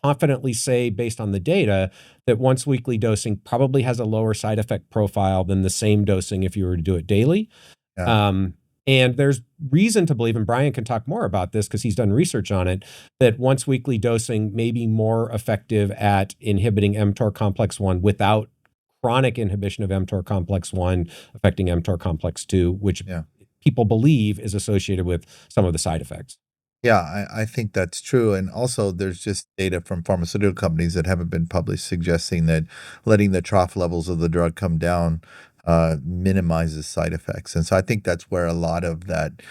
confidently say based on the data, that once weekly dosing probably has a lower side effect profile than the same dosing if you were to do it daily. And there's reason to believe, and Brian can talk more about this because he's done research on it, that once weekly dosing may be more effective at inhibiting mTOR complex 1 without chronic inhibition of mTOR complex 1 affecting mTOR complex 2, which people believe is associated with some of the side effects. Yeah, I think that's true. And also there's just data from pharmaceutical companies that haven't been published suggesting that letting the trough levels of the drug come down minimizes side effects. And so I think that's where a lot of that,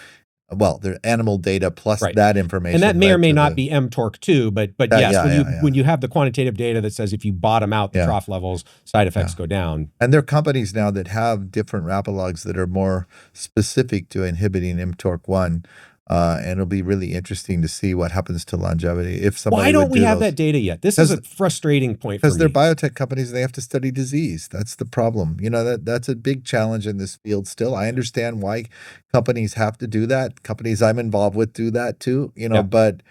the animal data plus that information. And that may or may not be mTORC2, but yes, when you have the quantitative data that says if you bottom out the trough levels, side effects go down. And there are companies now that have different rapalogs that are more specific to inhibiting mTORC1. And it'll be really interesting to see what happens to longevity if somebody. Why don't we have that data yet? This is a frustrating point for me. Because they're biotech companies and they have to study disease. That's the problem. That's a big challenge in this field still. I understand why companies have to do that. Companies I'm involved with do that too, but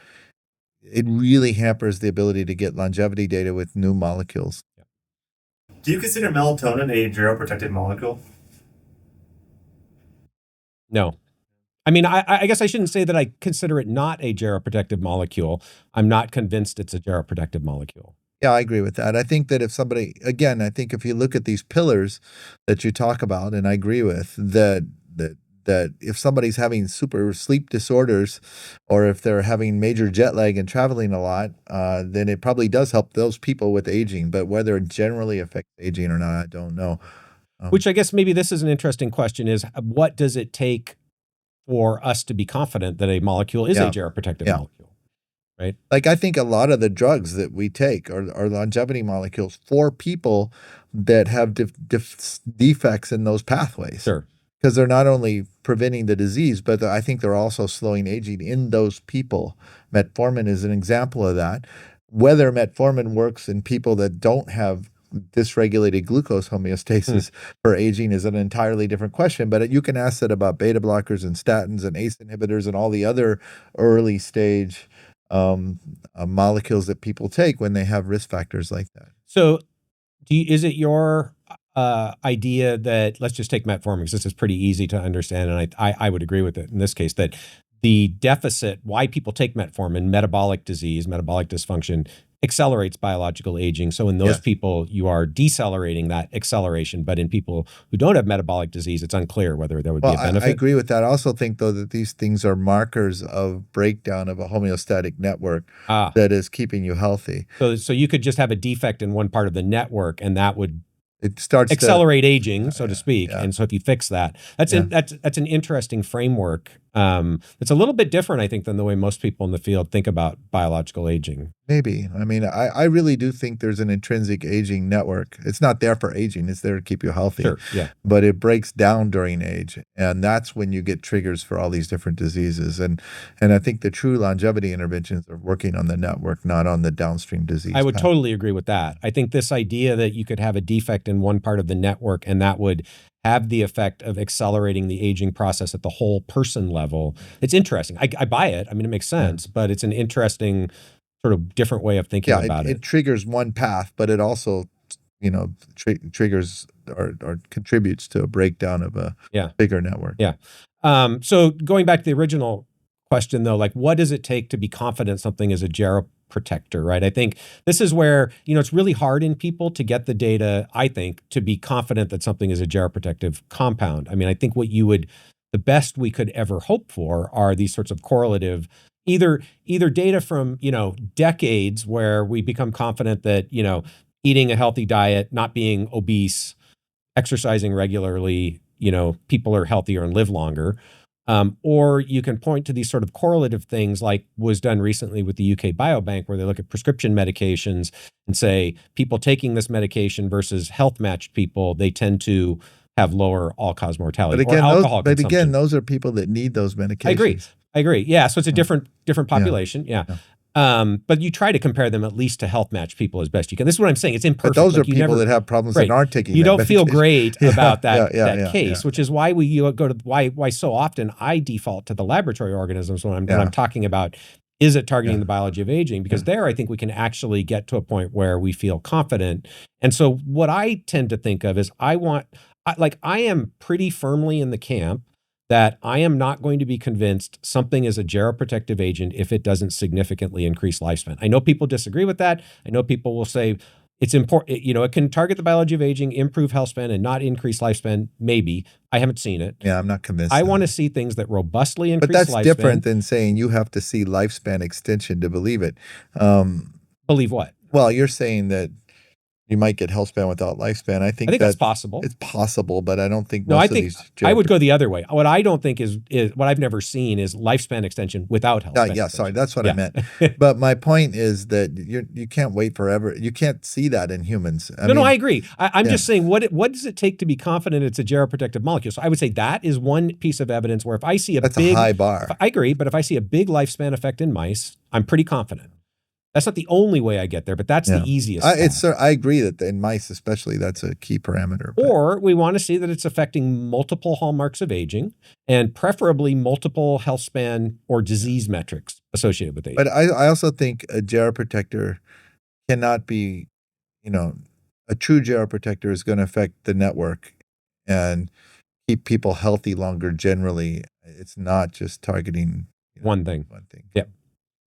it really hampers the ability to get longevity data with new molecules. Do you consider melatonin a gero-protective molecule? No. I mean, I guess I shouldn't say that I consider it not a gero-protective molecule. I'm not convinced it's a gero-protective molecule. Yeah, I agree with that. I think that if somebody, again, I think if you look at these pillars that you talk about, and I agree with that if somebody's having super sleep disorders, or if they're having major jet lag and traveling a lot, then it probably does help those people with aging. But whether it generally affects aging or not, I don't know. Which I guess maybe this is an interesting question: is what does it take for us to be confident that a molecule is a gero-protective molecule? Right? Like, I think a lot of the drugs that we take are longevity molecules for people that have defects in those pathways. Sure. Because they're not only preventing the disease, but I think they're also slowing aging in those people. Metformin is an example of that. Whether metformin works in people that don't have dysregulated glucose homeostasis for aging is an entirely different question. But you can ask that about beta blockers and statins and ACE inhibitors and all the other early stage molecules that people take when they have risk factors like that. So is it your idea that, let's just take metformin, because this is pretty easy to understand, and I would agree with it in this case, that the deficit, why people take metformin, metabolic disease, metabolic dysfunction, accelerates biological aging. So in those people, you are decelerating that acceleration. But in people who don't have metabolic disease, it's unclear whether there would be a benefit. I agree with that. I also think, though, that these things are markers of breakdown of a homeostatic network that is keeping you healthy. So you could just have a defect in one part of the network, and that would starts accelerate aging, so to speak. And so if you fix that, that's an interesting framework. It's a little bit different, I think, than the way most people in the field think about biological aging. Maybe. I mean, I really do think there's an intrinsic aging network. It's not there for aging. It's there to keep you healthy. Sure, yeah. But it breaks down during age. And that's when you get triggers for all these different diseases. And I think the true longevity interventions are working on the network, not on the downstream disease. I would totally agree with that. I think this idea that you could have a defect in one part of the network and that would have the effect of accelerating the aging process at the whole person level, it's interesting. I buy it. I mean, it makes sense, but it's an interesting sort of different way of thinking about it. It triggers one path, but it also, triggers or contributes to a breakdown of a bigger network. Yeah. So going back to the original question, though, like, what does it take to be confident something is a gero-protector, right? I think this is where, it's really hard in people to get the data, I think, to be confident that something is a gero-protective compound. I mean, I think the best we could ever hope for are these sorts of correlative, either data from, decades where we become confident that, eating a healthy diet, not being obese, exercising regularly, people are healthier and live longer. Or you can point to these sort of correlative things like was done recently with the UK Biobank, where they look at prescription medications and say people taking this medication versus health-matched people, they tend to have lower all-cause mortality or alcohol consumption. But again, those are people that need those medications. I agree. Yeah, so it's a different population. Yeah. But you try to compare them at least to health-matched people as best you can. This is what I'm saying. It's imperfect. But those are people that have problems and aren't taking. You don't feel great about that case, yeah. which is why why so often I default to the laboratory organisms when I'm talking about, is it targeting the biology of aging? Because there I think we can actually get to a point where we feel confident. And so what I tend to think of is I am pretty firmly in the camp that I am not going to be convinced something is a gero-protective agent if it doesn't significantly increase lifespan. I know people disagree with that. I know people will say it's important, it can target the biology of aging, improve health span, and not increase lifespan. Maybe. I haven't seen it. Yeah, I'm not convinced. I want to see things that robustly increase lifespan. But that's different than saying you have to see lifespan extension to believe it. Believe what? Well, you're saying that you might get health span without lifespan. I think that's possible. It's possible, but I don't think I would go the other way. What I don't think is what I've never seen is lifespan extension without health span extension. Sorry, that's what I meant. But my point is that you can't wait forever. You can't see that in humans. No, I agree. I'm just saying, what does it take to be confident it's a gero-protective molecule? So I would say that is one piece of evidence where if I see that's a high bar. I agree, but if I see a big lifespan effect in mice, I'm pretty confident. That's not the only way I get there, but that's the easiest. I agree that in mice especially, that's a key parameter. Or we want to see that it's affecting multiple hallmarks of aging and preferably multiple health span or disease metrics associated with aging. But I also think a gero-protector cannot be, a true gero-protector is going to affect the network and keep people healthy longer generally. It's not just targeting one thing. One thing. Yep.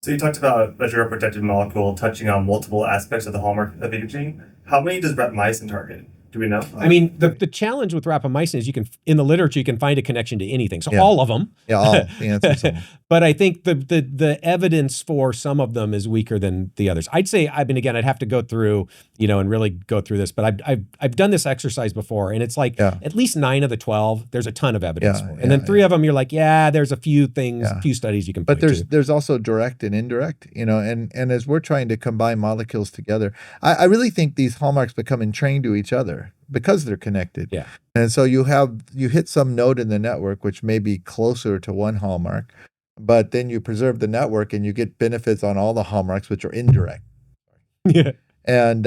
So you talked about a gero-protective molecule touching on multiple aspects of the hallmark of aging. How many does rapamycin target? Do we know? I mean, the challenge with rapamycin is in the literature, you can find a connection to anything. So all of them. Yeah, all. The answer's all. But I think the evidence for some of them is weaker than the others. I'd say, again, I'd have to go through, and really go through this, but I've done this exercise before, and it's like at least 9 of the 12, there's a ton of evidence for. And then 3 of them, you're like, there's a few things, few studies you can point to. But there's also direct and indirect, and as we're trying to combine molecules together, I really think these hallmarks become entrained to each other because they're connected. Yeah. And so you hit some node in the network, which may be closer to one hallmark, but then you preserve the network and you get benefits on all the hallmarks, which are indirect. Yeah. And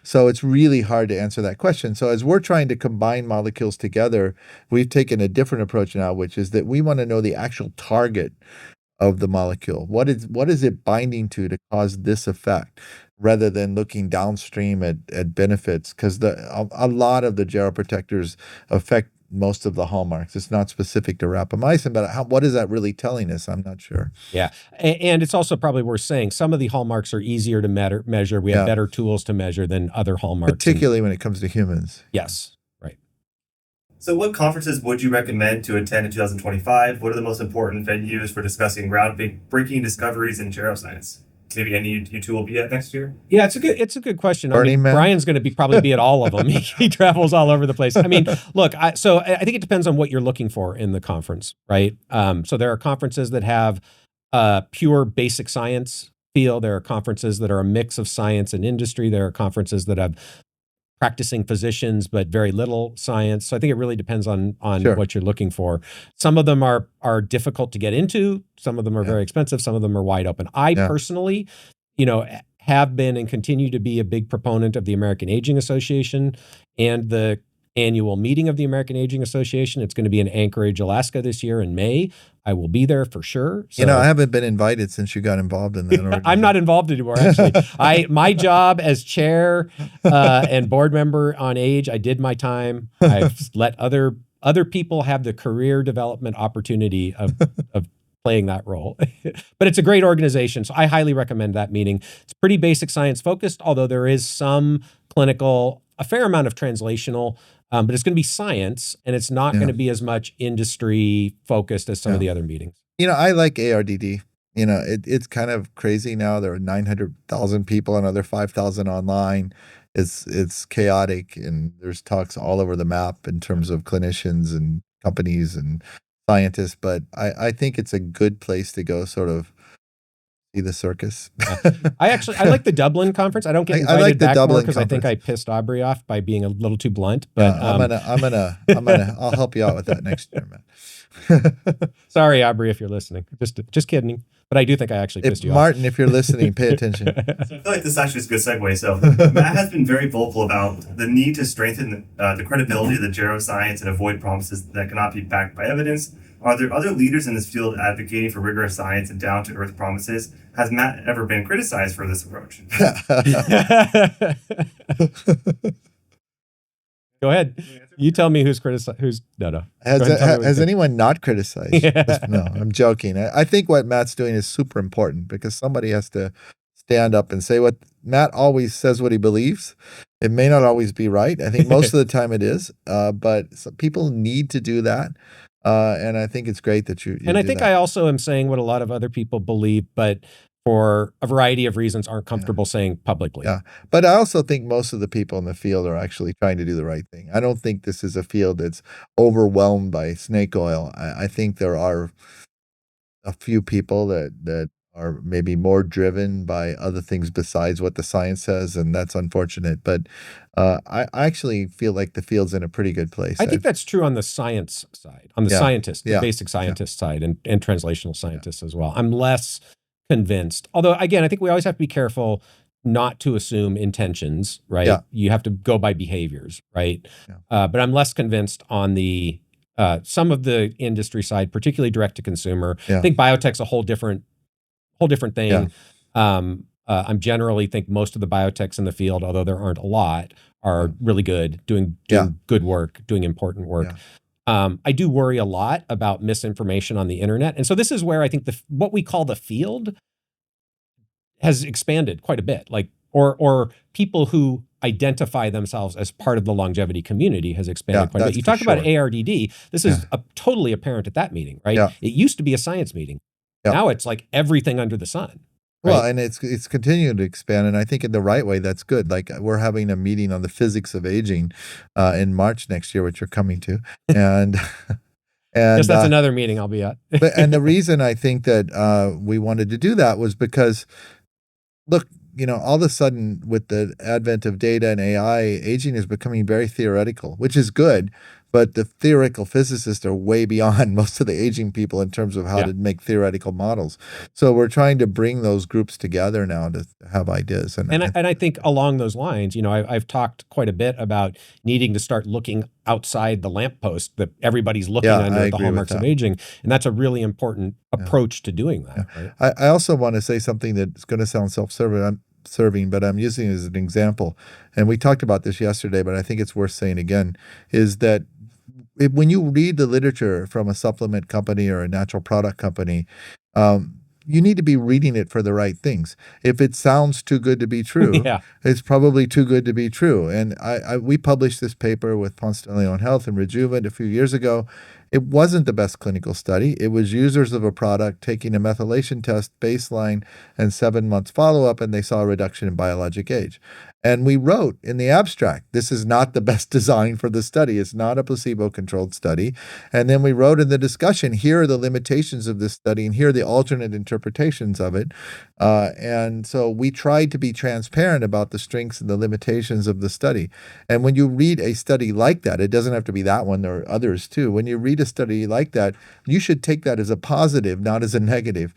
so it's really hard to answer that question. So as we're trying to combine molecules together, we've taken a different approach now, which is that we want to know the actual target of the molecule. What is it binding to cause this effect, rather than looking downstream at benefits, because a lot of the gero-protectors affect most of the hallmarks. It's not specific to rapamycin, but what is that really telling us? I'm not sure. Yeah. And it's also probably worth saying some of the hallmarks are easier to measure. We have better tools to measure than other hallmarks. Particularly when it comes to humans. Yes. Right. So what conferences would you recommend to attend in 2025? What are the most important venues for discussing groundbreaking discoveries in geroscience? Maybe any you two will be at next year? Yeah, it's a good question. Burning Man? Brian's going to probably be at all of them. He travels all over the place. I mean, look, so I think it depends on what you're looking for in the conference, right? So there are conferences that have pure basic science feel. There are conferences that are a mix of science and industry. There are conferences that have practicing physicians, but very little science. So I think it really depends on what you're looking for. Some of them are difficult to get into. Some of them are very expensive. Some of them are wide open. I personally, have been and continue to be a big proponent of the American Aging Association and the annual meeting of the American Aging Association. It's going to be in Anchorage, Alaska this year in May. I will be there for sure. So, I haven't been invited since you got involved in that. I'm not involved anymore, actually. My job as chair and board member on AGE, I did my time. I've let other people have the career development opportunity of playing that role. But it's a great organization, so I highly recommend that meeting. It's pretty basic science focused, although there is some clinical, a fair amount of translational, but it's going to be science, and it's not going to be as much industry focused as some of the other meetings. I like ARDD. It's kind of crazy now. There are 900,000 people, another 5,000 online. It's chaotic, and there's talks all over the map in terms of clinicians and companies and scientists. But I think it's a good place to go sort of see the circus. I like the Dublin conference. I don't get invited back more because I think I pissed Aubrey off by being a little too blunt. But I'll help you out with that next year, man. Sorry, Aubrey, if you're listening. Just kidding. But I do think I actually pissed you off. Martin, if you're listening, pay attention. So I feel like this actually is a good segue. So Matt has been very vocal about the need to strengthen the credibility of the geroscience and avoid promises that cannot be backed by evidence. Are there other leaders in this field advocating for rigorous science and down-to-earth promises? Has Matt ever been criticized for this approach? Go ahead. You tell me who's criticized. No. Has anyone not criticized? No, I'm joking. I think what Matt's doing is super important because somebody has to stand up and say what Matt always says what he believes. It may not always be right. I think most of the time it is, but people need to do that. And I think it's great that you and I think I also am saying what a lot of other people believe, but for a variety of reasons aren't comfortable saying publicly. Yeah. But I also think most of the people in the field are actually trying to do the right thing. I don't think this is a field that's overwhelmed by snake oil. I think there are a few people that are maybe more driven by other things besides what the science says, and that's unfortunate. But I actually feel like the field's in a pretty good place. I think that's true on the science side, on the scientist, the basic scientist side, and translational scientists as well. I'm less convinced. Although, again, I think we always have to be careful not to assume intentions, right? Yeah. You have to go by behaviors, right? Yeah. But I'm less convinced on the some of the industry side, particularly direct to consumer. Yeah. I think biotech's a whole different thing. Yeah. I'm generally think most of the biotechs in the field, although there aren't a lot, are really good, doing good work, doing important work. I do worry a lot about misinformation on the internet. And so this is where I think what we call the field has expanded quite a bit. Like, or people who identify themselves as part of the longevity community has expanded quite a bit. You talk about ARDD. This is totally apparent at that meeting, right? Yeah. It used to be a science meeting. Yeah. Now it's like everything under the sun. Well, and it's continuing to expand, and I think in the right way, that's good. Like we're having a meeting on the physics of aging in March next year, which you're coming to, and yes, that's another meeting I'll be at. And the reason I think that we wanted to do that was because, look, all of a sudden with the advent of data and AI, aging is becoming very theoretical, which is good. But the theoretical physicists are way beyond most of the aging people in terms of how to make theoretical models. So we're trying to bring those groups together now to have ideas. And I think along those lines, I've talked quite a bit about needing to start looking outside the lamppost that everybody's looking under at the hallmarks of aging. And that's a really important approach to doing that. Yeah. Right? I also want to say something that's going to sound self-serving, but I'm using it as an example. And we talked about this yesterday, but I think it's worth saying again, is that when you read the literature from a supplement company or a natural product company, you need to be reading it for the right things. If it sounds too good to be true, it's probably too good to be true. And we published this paper with Ponce de Leon Health and Rejuvenate a few years ago. It wasn't the best clinical study. It was users of a product taking a methylation test baseline and 7 months follow-up, and they saw a reduction in biologic age. And we wrote in the abstract, this is not the best design for the study. It's not a placebo-controlled study. And then we wrote in the discussion, here are the limitations of this study, and here are the alternate interpretations of it. And so we tried to be transparent about the strengths and the limitations of the study. And when you read a study like that, it doesn't have to be that one, there are others too. When you read a study like that, you should take that as a positive, not as a negative.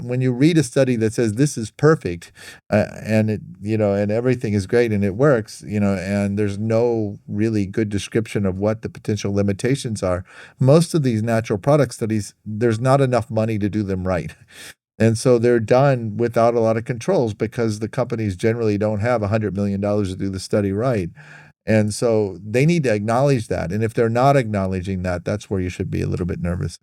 When you read a study that says this is perfect, and it, and everything is great and it works, and there's no really good description of what the potential limitations are, most of these natural product studies, there's not enough money to do them right. And so they're done without a lot of controls because the companies generally don't have $100 million to do the study right. And so they need to acknowledge that. And if they're not acknowledging that, that's where you should be a little bit nervous.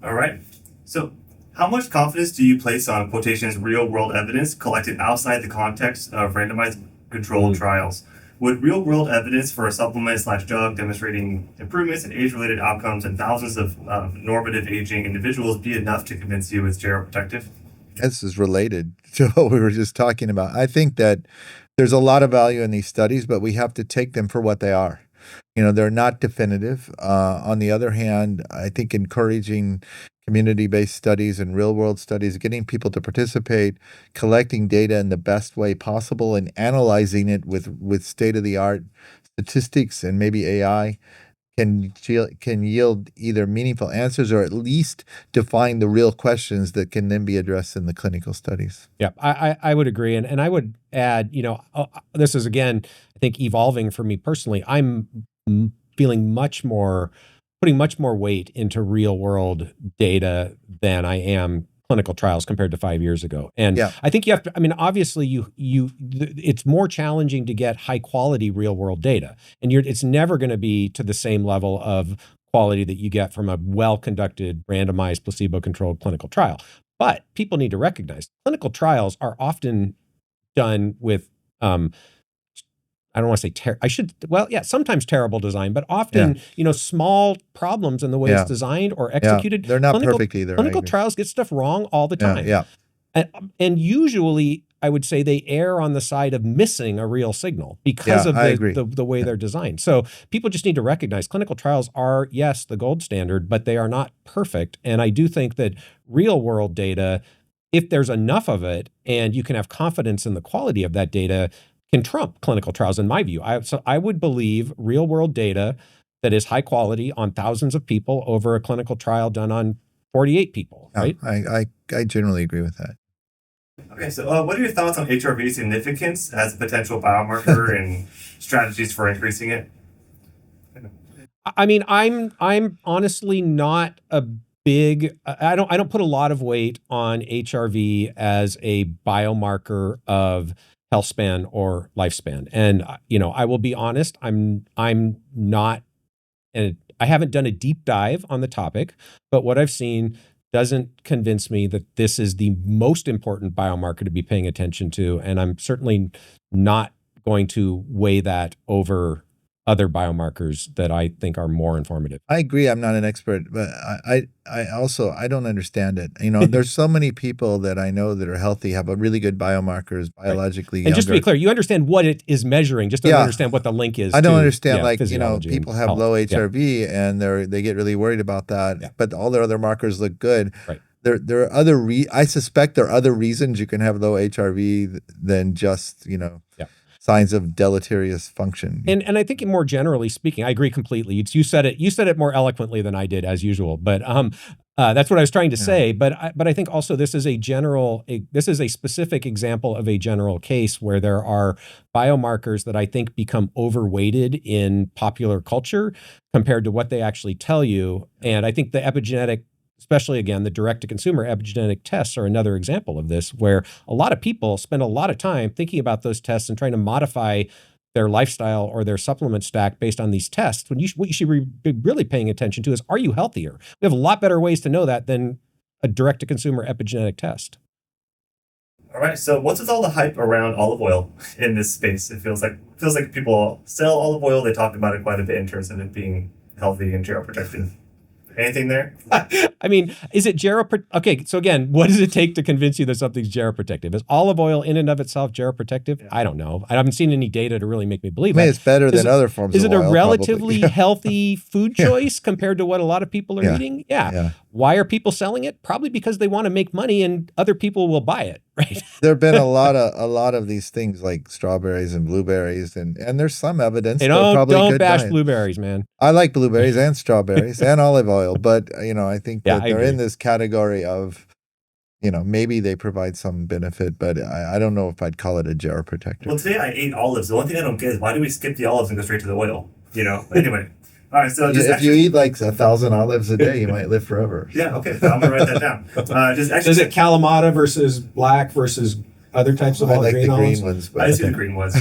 All right. So how much confidence do you place on quotations real-world evidence collected outside the context of randomized controlled trials? Would real-world evidence for a supplement/drug demonstrating improvements in age-related outcomes in thousands of normative aging individuals be enough to convince you it's gero-protective? This is related to what we were just talking about. I think that there's a lot of value in these studies, but we have to take them for what they are. They're not definitive. On the other hand, I think encouraging community-based studies and real-world studies, getting people to participate, collecting data in the best way possible, and analyzing it with state-of-the-art statistics and maybe AI can yield either meaningful answers or at least define the real questions that can then be addressed in the clinical studies. Yeah, I would agree. And I would add, this is, again, I think evolving for me personally. I'm putting much more weight into real world data than I am clinical trials compared to 5 years ago. And I think you have to, obviously it's more challenging to get high quality real world data. And it's never going to be to the same level of quality that you get from a well-conducted, randomized, placebo-controlled clinical trial. But people need to recognize clinical trials are often done with, I don't want to say sometimes terrible design, but often, small problems in the way it's designed or executed. They're not perfect either. Clinical trials get stuff wrong all the time. And usually I would say they err on the side of missing a real signal because of the way they're designed. So people just need to recognize clinical trials are, yes, the gold standard, but they are not perfect. And I do think that real world data, if there's enough of it and you can have confidence in the quality of that data, can trump clinical trials, in my view. So I would believe real world data that is high quality on thousands of people over a clinical trial done on 48 people, right? I generally agree with that. Okay, so what are your thoughts on HRV significance as a potential biomarker and strategies for increasing it? I'm honestly not a big. I don't put a lot of weight on HRV as a biomarker of health span or lifespan. And I will be honest, I'm not and I haven't done a deep dive on the topic, but what I've seen doesn't convince me that this is the most important biomarker to be paying attention to. And I'm certainly not going to weigh that over other biomarkers that I think are more informative. I agree. I'm not an expert, but I also, I don't understand it. You know, there's so many people that I know that are healthy, have a really good biomarkers, biologically And just to be clear, you understand what it is measuring, just don't understand what the link is. I don't to, understand, like, you know, people have health. low HRV and they get really worried about that, but all their other markers look good. Right. There are other, I suspect there are other reasons you can have low HRV than just, you know, signs of deleterious function. And I think more generally speaking, I agree completely. You said it more eloquently than I did, as usual. But that's what I was trying to say. But I think also this is a specific example of a general case where there are biomarkers that I think become overweighted in popular culture compared to what they actually tell you. And I think the epigenetic, especially, again, the direct-to-consumer epigenetic tests are another example of this, where a lot of people spend a lot of time thinking about those tests and trying to modify their lifestyle or their supplement stack based on these tests. What you should be really paying attention to is, are you healthier? We have a lot better ways to know that than a direct-to-consumer epigenetic test. All right, so what's with all the hype around olive oil in this space? It feels like people sell olive oil. They talk about it quite a bit in terms of it being healthy and gero-protective. Anything there? I mean, is it okay, so again, what does it take to convince you that something's gero-protective? Is olive oil in and of itself gero-protective? Yeah. I don't know. I haven't seen any data to really make me believe that. It's better than other forms of oil. Is it a relatively healthy food choice compared to what a lot of people are eating? Yeah. Why are people selling it? Probably because they want to make money and other people will buy it, right? There have been a lot of these things like strawberries and blueberries, and there's some evidence. Don't bash blueberries, man. I like blueberries and strawberries and olive oil, but you know, I think that they're in this category of, you know, maybe they provide some benefit, but I don't know if I'd call it a gero-protector. Well, today I ate olives. The one thing I don't get is, why do we skip the olives and go straight to the oil? You know. Anyway. All right, so if you eat like 1,000 olives a day, you might live forever. Yeah, okay. I'm going to write that down. Is it Kalamata versus black versus other types of olives? I like the green ones. But I see the green ones.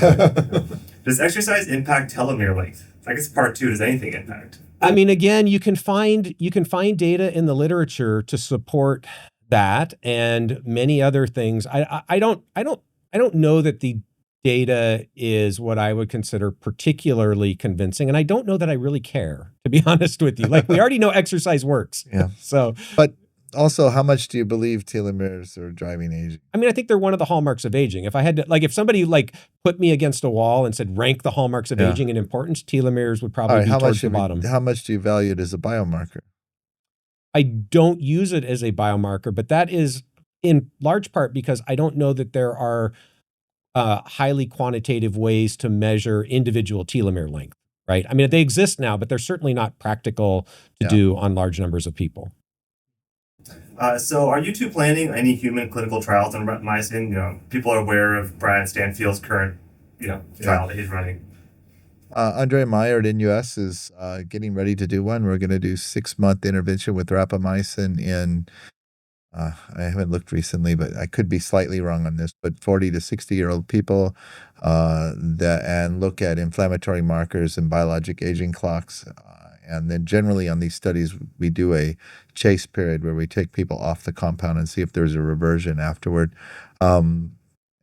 Does exercise impact telomere length? I guess part 2, does anything impact? I mean, again, you can find data in the literature to support that and many other things. I don't know that the data is what I would consider particularly convincing. And I don't know that I really care, to be honest with you. Like, we already know exercise works. Yeah. So, but also, how much do you believe telomeres are driving aging? I mean, I think they're one of the hallmarks of aging. If I had to, like, if somebody like put me against a wall and said, rank the hallmarks of aging in importance, telomeres would probably be towards the bottom. How much do you value it as a biomarker? I don't use it as a biomarker, but that is in large part because I don't know that there are highly quantitative ways to measure individual telomere length, right? I mean, they exist now, but they're certainly not practical to do on large numbers of people. So are you two planning any human clinical trials on rapamycin? You know, people are aware of Brad Stanfield's current, trial that he's running. Andre Meyer at NUS is getting ready to do one. We're going to do 6-month intervention with rapamycin in I haven't looked recently, but I could be slightly wrong on this, but 40 to 60-year-old people and look at inflammatory markers and biologic aging clocks. And then generally on these studies, we do a chase period where we take people off the compound and see if there's a reversion afterward. And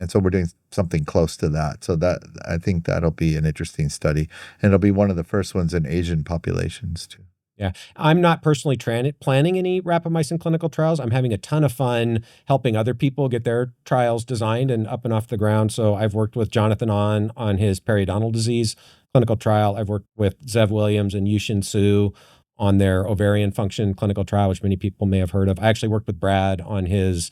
so we're doing something close to that. So that I think that'll be an interesting study. And it'll be one of the first ones in Asian populations too. Yeah, I'm not personally planning any rapamycin clinical trials. I'm having a ton of fun helping other people get their trials designed and up and off the ground. So I've worked with Jonathan on his periodontal disease clinical trial. I've worked with Zev Williams and Yushin Su on their ovarian function clinical trial, which many people may have heard of. I actually worked with Brad on his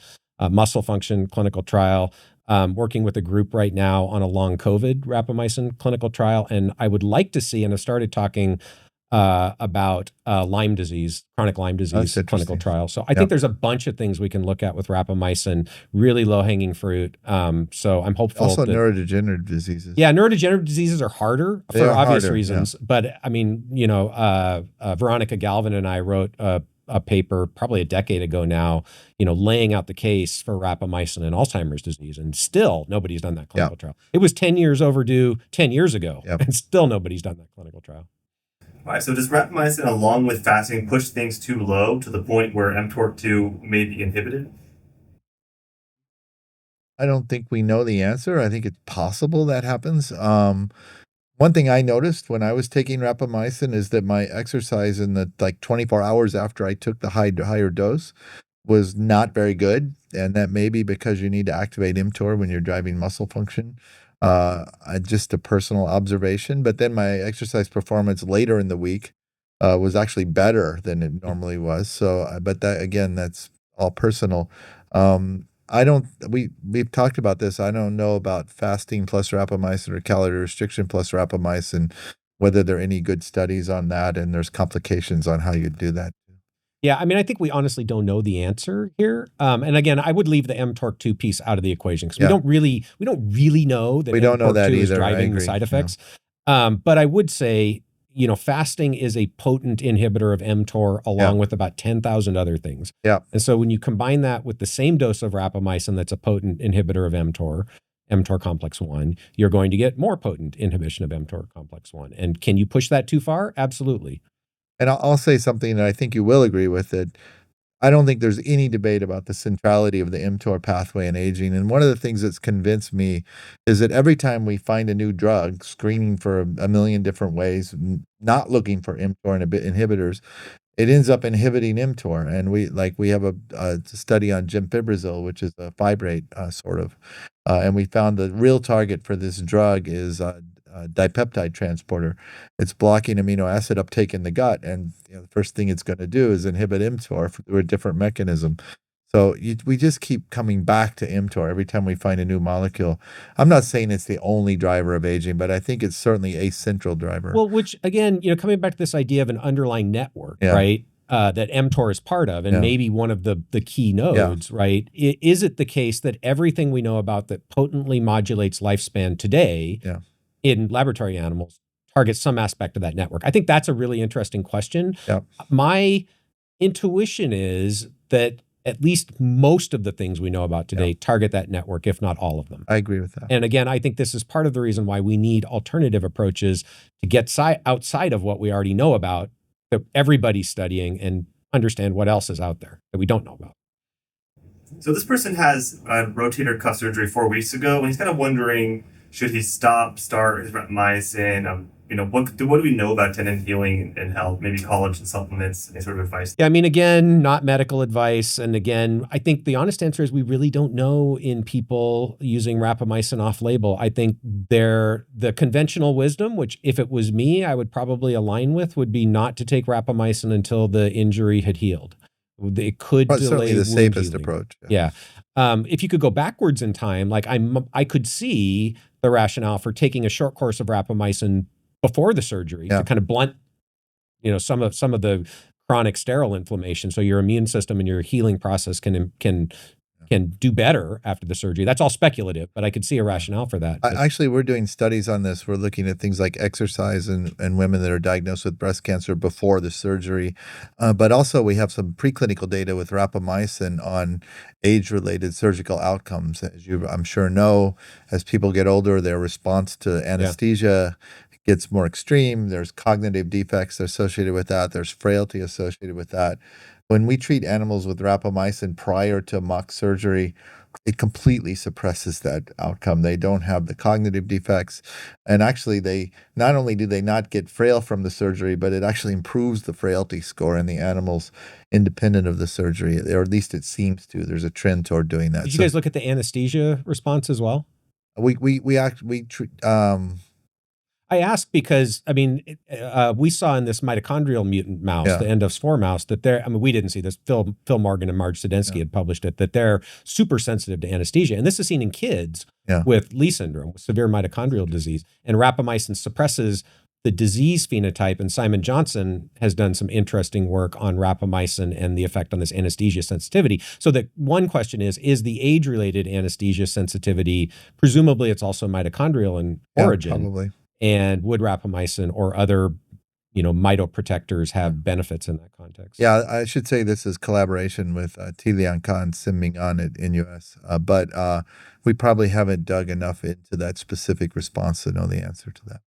muscle function clinical trial. Working with a group right now on a long COVID rapamycin clinical trial. And I would like to see, and I've started talking about Lyme disease, chronic Lyme disease clinical trial. So I think there's a bunch of things we can look at with rapamycin, really low-hanging fruit. So I'm hopeful. Also neurodegenerative diseases. Yeah, neurodegenerative diseases are harder for obvious reasons. Yeah. But I mean, Veronica Galvin and I wrote a paper probably a decade ago now, laying out the case for rapamycin and Alzheimer's disease. And still nobody's done that clinical trial. It was 10 years overdue 10 years ago. And still nobody's done that clinical trial. Right. So does rapamycin, along with fasting, push things too low to the point where mTOR2 may be inhibited? I don't think we know the answer. I think it's possible that happens. One thing I noticed when I was taking rapamycin is that my exercise in the like 24 hours after I took the higher dose was not very good, and that may be because you need to activate mTOR when you're driving muscle function. Just a personal observation, but then my exercise performance later in the week was actually better than it normally was. So, but that again, that's all personal. I don't. We've talked about this. I don't know about fasting plus rapamycin or calorie restriction plus rapamycin, whether there are any good studies on that, and there's complications on how you do that. Yeah, I mean, I think we honestly don't know the answer here. And again, I would leave the mTORC2 piece out of the equation because Yeah. we don't really know that We don't know that mTORC2 is either. I driving the agree. side Yeah. effects. But I would say, you know, fasting is a potent inhibitor of mTOR along Yeah. with about 10,000 other things. Yeah. And so when you combine that with the same dose of rapamycin that's a potent inhibitor of mTOR complex 1, you're going to get more potent inhibition of mTOR complex 1. And can you push that too far? Absolutely. And I'll say something that I think you will agree with, that I don't think there's any debate about the centrality of the mTOR pathway in aging. And one of the things that's convinced me is that every time we find a new drug, screening for a million different ways, not looking for mTOR inhibitors, it ends up inhibiting mTOR. And we have a study on gemfibrozil, which is a fibrate sort of, and we found the real target for this drug is dipeptide transporter. It's blocking amino acid uptake in the gut, and the first thing it's going to do is inhibit mTOR through a different mechanism. So we just keep coming back to mTOR every time we find a new molecule. I'm not saying it's the only driver of aging, but I think it's certainly a central driver. Well, which again, you know, coming back to this idea of an underlying network, right? That mTOR is part of, and maybe one of the key nodes, right? Is it the case that everything we know about that potently modulates lifespan today in laboratory animals targets some aspect of that network? I think that's a really interesting question. My intuition is that at least most of the things we know about today target that network, if not all of them. I agree with that. And again, I think this is part of the reason why we need alternative approaches to get outside of what we already know about, that everybody's studying, and understand what else is out there that we don't know about. So this person has a rotator cuff surgery 4 weeks ago, and he's kind of wondering, should he start his rapamycin? What do we know about tendon healing and health? Maybe collagen supplements, any sort of advice? Yeah, I mean, again, not medical advice. And again, I think the honest answer is we really don't know in people using rapamycin off-label. I think the conventional wisdom, which if it was me, I would probably align with, would be not to take rapamycin until the injury had healed. It could delay certainly the wound safest healing. approach. Yeah. If you could go backwards in time, like I could see the rationale for taking a short course of rapamycin before the surgery to kind of blunt, some of the chronic sterile inflammation, so your immune system and your healing process can do better after the surgery. That's all speculative, but I could see a rationale for that. Actually, we're doing studies on this. We're looking at things like exercise and women that are diagnosed with breast cancer before the surgery. But also we have some preclinical data with rapamycin on age-related surgical outcomes. As you, I'm sure, know, as people get older, their response to anesthesia gets more extreme. There's cognitive defects associated with that. There's frailty associated with that. When we treat animals with rapamycin prior to mock surgery, it completely suppresses that outcome. They don't have the cognitive defects. And actually, they not only do they not get frail from the surgery, but it actually improves the frailty score in the animals independent of the surgery, or at least it seems to. There's a trend toward doing that. Did you guys look at the anesthesia response as well? I ask because, I mean, we saw in this mitochondrial mutant mouse, the endosphore mouse, that we didn't see this. Phil Morgan and Marge Sadensky had published it, that they're super sensitive to anesthesia. And this is seen in kids with Lee syndrome, with severe mitochondrial disease. And rapamycin suppresses the disease phenotype. And Simon Johnson has done some interesting work on rapamycin and the effect on this anesthesia sensitivity. So the one question is the age-related anesthesia sensitivity, presumably it's also mitochondrial in origin. Probably. And would rapamycin or other, mitoprotectors have benefits in that context? Yeah, I should say this is collaboration with Tilian Khan, Simming on it in US. But we probably haven't dug enough into that specific response to know the answer to that.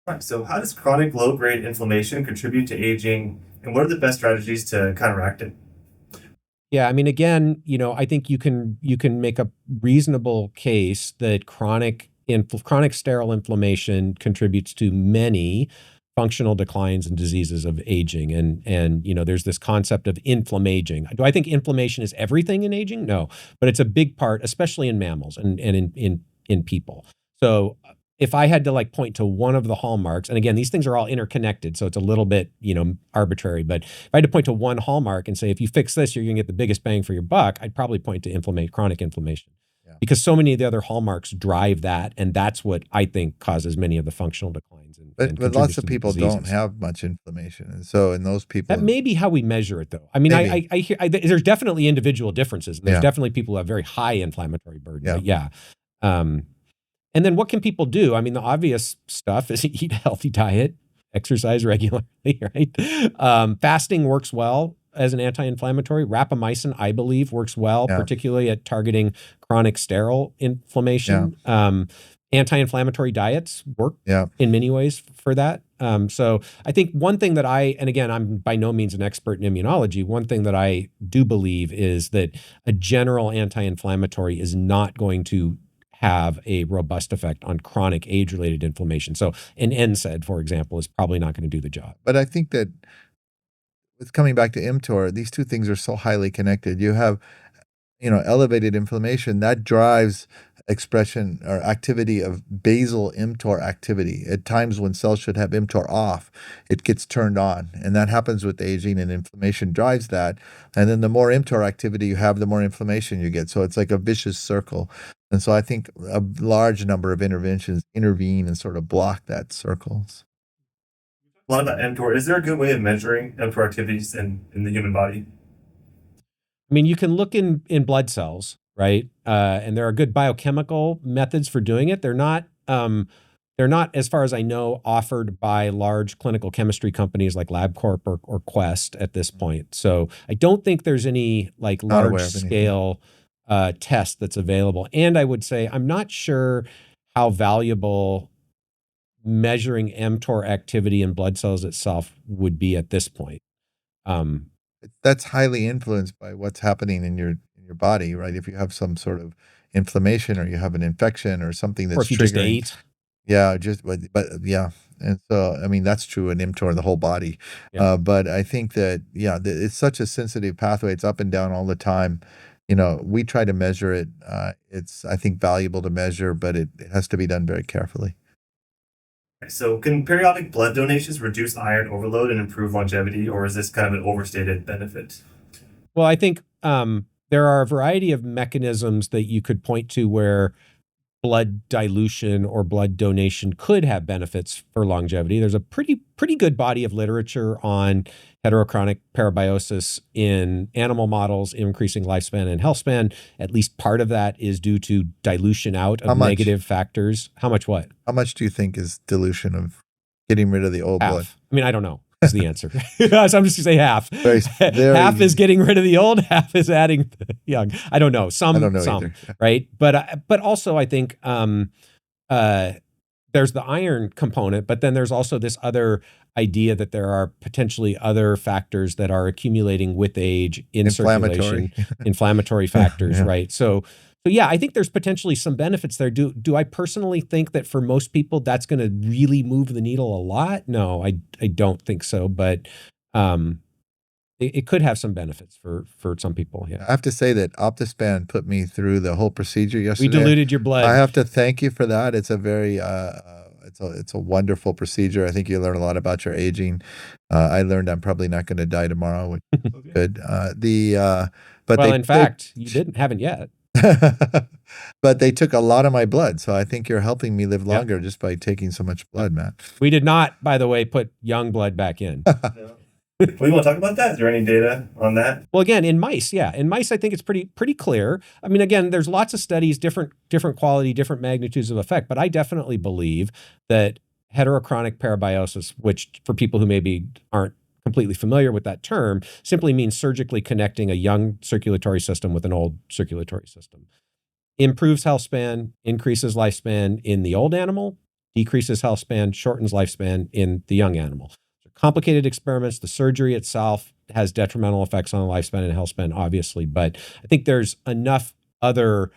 Right. So, how does chronic low-grade inflammation contribute to aging, and what are the best strategies to counteract it? Yeah, I mean, again, I think you can make a reasonable case that chronic sterile inflammation contributes to many functional declines and diseases of aging. And there's this concept of inflammaging. Do I think inflammation is everything in aging? No, but it's a big part, especially in mammals and in people. So if I had to like point to one of the hallmarks, and again, these things are all interconnected, so it's a little bit, arbitrary, but if I had to point to one hallmark and say, if you fix this, you're going to get the biggest bang for your buck, I'd probably point to chronic inflammation. Yeah. Because so many of the other hallmarks drive that, and that's what I think causes many of the functional declines. And But contributes lots to of the people diseases. don't have much inflammation, and so in those people, That may be how we measure it, though. I mean, Maybe. I hear there's definitely individual differences. And there's Yeah. definitely people who have very high inflammatory burden. Yeah. But yeah. And then what can people do? I mean, the obvious stuff is eat a healthy diet, exercise regularly, right? Fasting works well as an anti-inflammatory. Rapamycin, I believe, works well, Yeah. particularly at targeting chronic sterile inflammation. Anti-inflammatory diets work Yeah. in many ways for that. So I think one thing that and again, I'm by no means an expert in immunology. One thing that I do believe is that a general anti-inflammatory is not going to have a robust effect on chronic age-related inflammation. So an NSAID, for example, is probably not going to do the job. But I think that with coming back to mTOR, these two things are so highly connected. You have, elevated inflammation that drives expression or activity of basal mTOR activity. At times when cells should have mTOR off, it gets turned on, and that happens with aging, and inflammation drives that. And then the more mTOR activity you have, the more inflammation you get. So it's like a vicious circle. And so I think a large number of interventions intervene and sort of block that circle. A lot about mTOR. Is there a good way of measuring mTOR activities in the human body? I mean, you can look in blood cells, right? And there are good biochemical methods for doing it. They're not, as far as I know, offered by large clinical chemistry companies like LabCorp or Quest at this point. So I don't think there's any like Not aware large of anything. scale test that's available. And I would say I'm not sure how valuable measuring mTOR activity in blood cells itself would be at this point. That's highly influenced by what's happening in your body, right? If you have some sort of inflammation or you have an infection or something that's Or if you triggering. just ate. Yeah, but yeah. And so, I mean, that's true in mTOR, the whole body. Yeah. But I think that, it's such a sensitive pathway. It's up and down all the time. We try to measure it. It's, I think, valuable to measure, but it has to be done very carefully. So, can periodic blood donations reduce iron overload and improve longevity, or is this kind of an overstated benefit? Well, I think there are a variety of mechanisms that you could point to where blood dilution or blood donation could have benefits for longevity. There's a pretty good body of literature on heterochronic parabiosis in animal models, increasing lifespan and healthspan. At least part of that is due to dilution out of negative factors. How much what? How much do you think is dilution of getting rid of the old blood? I mean, I don't know is the answer. So I'm just going to say half. Very half is getting rid of the old, half is adding the young. I don't know. Some, either. Right? But also I think there's the iron component, but then there's also this other idea that there are potentially other factors that are accumulating with age in circulation, inflammatory factors, right? So yeah, I think there's potentially some benefits there. Do I personally think that for most people that's going to really move the needle a lot? No, I don't think so, but it could have some benefits for some people. Yeah. I have to say that Optispan put me through the whole procedure yesterday. We diluted your blood. I have to thank you for that. It's a very it's a wonderful procedure. I think you learn a lot about your aging. I learned I'm probably not going to die tomorrow, which is good. But in fact, you haven't yet. But they took a lot of my blood, so I think you're helping me live longer just by taking so much blood, Matt. We did not, by the way, put young blood back in. We want to talk about that? Is there any data on that? Well, again, in mice, I think it's pretty clear. I mean, again, there's lots of studies, different quality, different magnitudes of effect, but I definitely believe that heterochronic parabiosis, which for people who maybe aren't completely familiar with that term, simply means surgically connecting a young circulatory system with an old circulatory system. Improves health span, increases lifespan in the old animal, decreases health span, shortens lifespan in the young animal. So complicated experiments. The surgery itself has detrimental effects on lifespan and health span, obviously, but I think there's enough other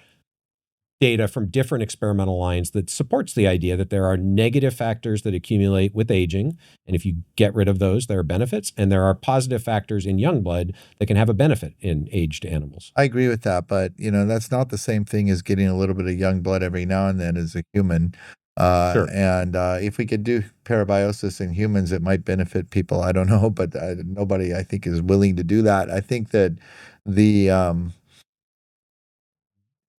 data from different experimental lines that supports the idea that there are negative factors that accumulate with aging. And if you get rid of those, there are benefits. And there are positive factors in young blood that can have a benefit in aged animals. I agree with that, but that's not the same thing as getting a little bit of young blood every now and then as a human. Sure. And if we could do parabiosis in humans, it might benefit people. I don't know, but nobody, I think, is willing to do that. I think that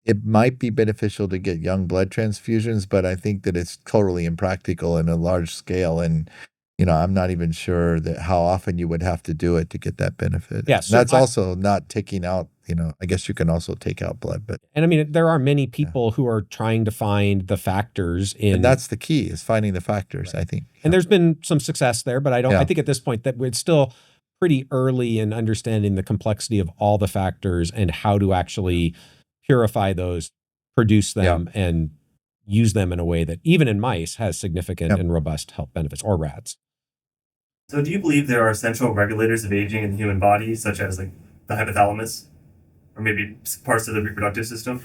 it might be beneficial to get young blood transfusions, but I think that it's totally impractical in a large scale. And, I'm not even sure that how often you would have to do it to get that benefit. Yeah, And that's also not taking out, I guess you can also take out blood, but. And I mean, there are many people who are trying to find the factors in. And that's the key, is finding the factors, I think. And there's been some success there, but I think at this point that it's still pretty early in understanding the complexity of all the factors and how to actually purify those, produce them, and use them in a way that even in mice has significant and robust health benefits, or rats. So do you believe there are central regulators of aging in the human body, such as like the hypothalamus, or maybe parts of the reproductive system?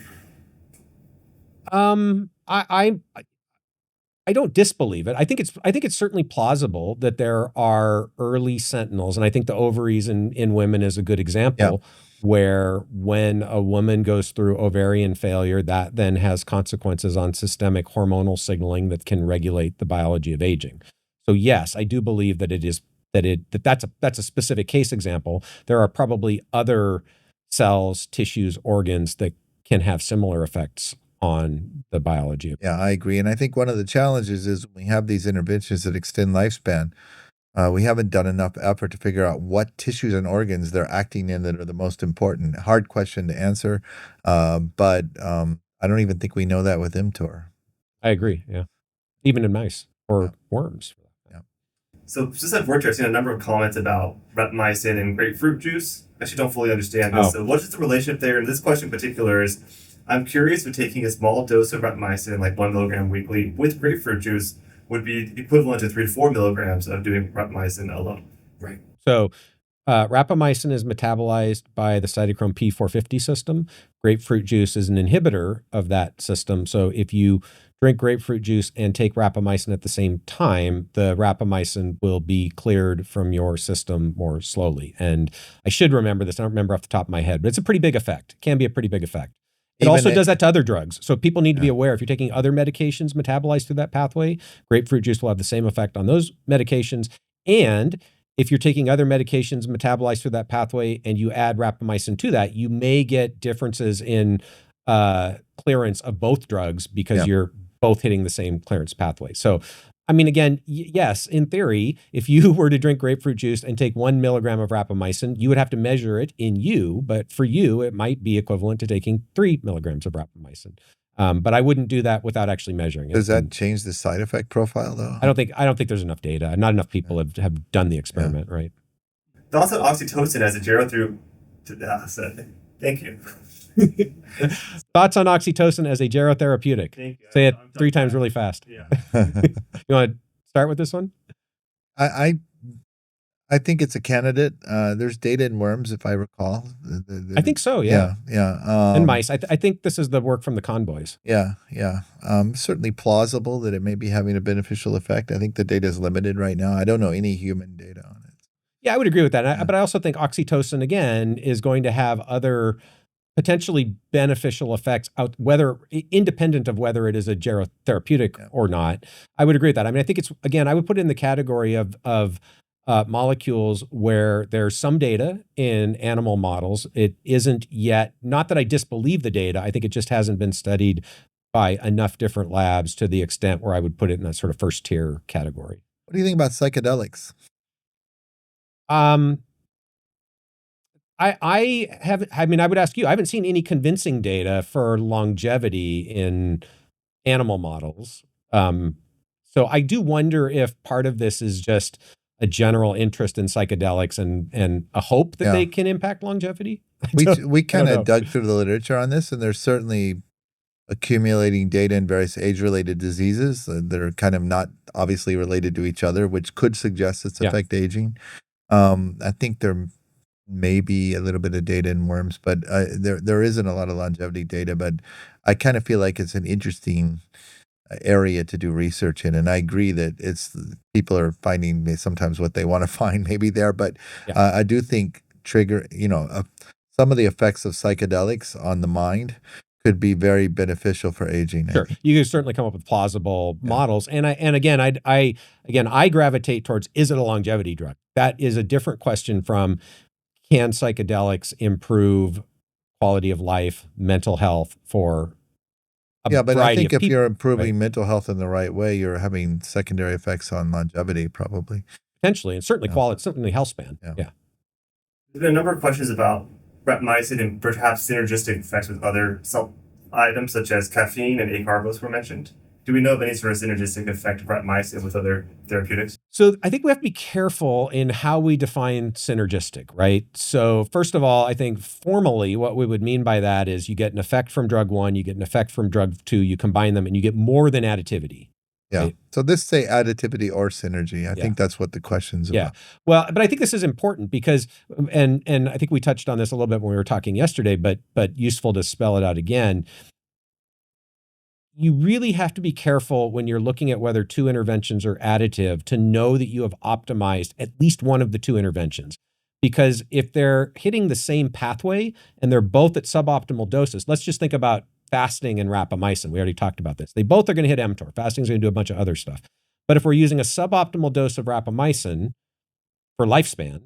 I don't disbelieve it. I think it's certainly plausible that there are early sentinels, and I think the ovaries in women is a good example, where when a woman goes through ovarian failure, that then has consequences on systemic hormonal signaling that can regulate the biology of aging. So yes, I do believe that that's a specific case example. There are probably other cells, tissues, organs that can have similar effects on the biology. Yeah, I agree. And I think one of the challenges is when we have these interventions that extend lifespan, we haven't done enough effort to figure out what tissues and organs they're acting in that are the most important. Hard question to answer, but I don't even think we know that with mTOR. I agree, yeah. Even in mice or worms. Yeah. So just at Vortex, I've seen a number of comments about rapamycin and grapefruit juice. I actually don't fully understand this. So what's the relationship there? And this question in particular is, I'm curious if taking a small dose of rapamycin, like 1 milligram weekly, with grapefruit juice would be equivalent to 3 to 4 milligrams of doing rapamycin alone. Right. So rapamycin is metabolized by the cytochrome P450 system. Grapefruit juice is an inhibitor of that system. So if you drink grapefruit juice and take rapamycin at the same time, the rapamycin will be cleared from your system more slowly. And I should remember this. I don't remember off the top of my head, but it's a pretty big effect. It can be a pretty big effect. It also does that to other drugs. So people need to be aware, if you're taking other medications metabolized through that pathway, grapefruit juice will have the same effect on those medications. And if you're taking other medications metabolized through that pathway and you add rapamycin to that, you may get differences in clearance of both drugs because you're both hitting the same clearance pathway. So, I mean, again, yes, in theory, if you were to drink grapefruit juice and take 1 milligram of rapamycin, you would have to measure it in you, but for you, it might be equivalent to taking 3 milligrams of rapamycin. But I wouldn't do that without actually measuring it. Does that change the side effect profile, though? I don't think there's enough data. Not enough people have done the experiment, right? Also, oxytocin as a gero-through. Thank you. Thoughts on oxytocin as a gero-therapeutic? Say it 3 times really fast. Yeah. You want to start with this one? I think it's a candidate. There's data in worms, if I recall. I think so, yeah. Yeah. And mice. I think this is the work from the convoys. Yeah. Certainly plausible that it may be having a beneficial effect. I think the data is limited right now. I don't know any human data on it. Yeah, I would agree with that. But I also think oxytocin, again, is going to have other potentially beneficial effects out, whether independent of whether it is a gero-therapeutic or not. I would agree with that. I mean, I think it's, again, I would put it in the category of molecules where there's some data in animal models. It isn't yet, not that I disbelieve the data, I think it just hasn't been studied by enough different labs to the extent where I would put it in that sort of first tier category. What do you think about psychedelics? I would ask you, I haven't seen any convincing data for longevity in animal models. So I do wonder if part of this is just a general interest in psychedelics and a hope that they can impact longevity. We kind of dug through the literature on this, and there's certainly accumulating data in various age-related diseases that are kind of not obviously related to each other, which could suggest it's affect aging. I think there may be a little bit of data in worms, but there isn't a lot of longevity data. But I kind of feel like it's an interesting area to do research in, and I agree that people are finding sometimes what they want to find maybe there, but I do think some of the effects of psychedelics on the mind could be very beneficial for aging. Sure, you can certainly come up with plausible models, and I gravitate towards, is it a longevity drug? That is a different question from, can psychedelics improve quality of life, mental health for a but I think if people, you're improving mental health in the right way, you're having secondary effects on longevity, probably. Potentially, and certainly quality, certainly healthspan. Yeah. There's been a number of questions about rapamycin and perhaps synergistic effects with other items such as caffeine and acarbose were mentioned. Do we know of any sort of synergistic effect of rapamycin with other therapeutics? So I think we have to be careful in how we define synergistic, right? So first of all, I think formally what we would mean by that is you get an effect from drug one, you get an effect from drug two, you combine them, and you get more than additivity. Yeah. Right? So this say additivity or synergy. I think that's what the question's about. Yeah. Well, but I think this is important because, and I think we touched on this a little bit when we were talking yesterday, but useful to spell it out again. You really have to be careful when you're looking at whether two interventions are additive to know that you have optimized at least one of the two interventions. Because if they're hitting the same pathway and they're both at suboptimal doses, let's just think about fasting and rapamycin. We already talked about this. They both are going to hit mTOR. Fasting is going to do a bunch of other stuff. But if we're using a suboptimal dose of rapamycin for lifespan,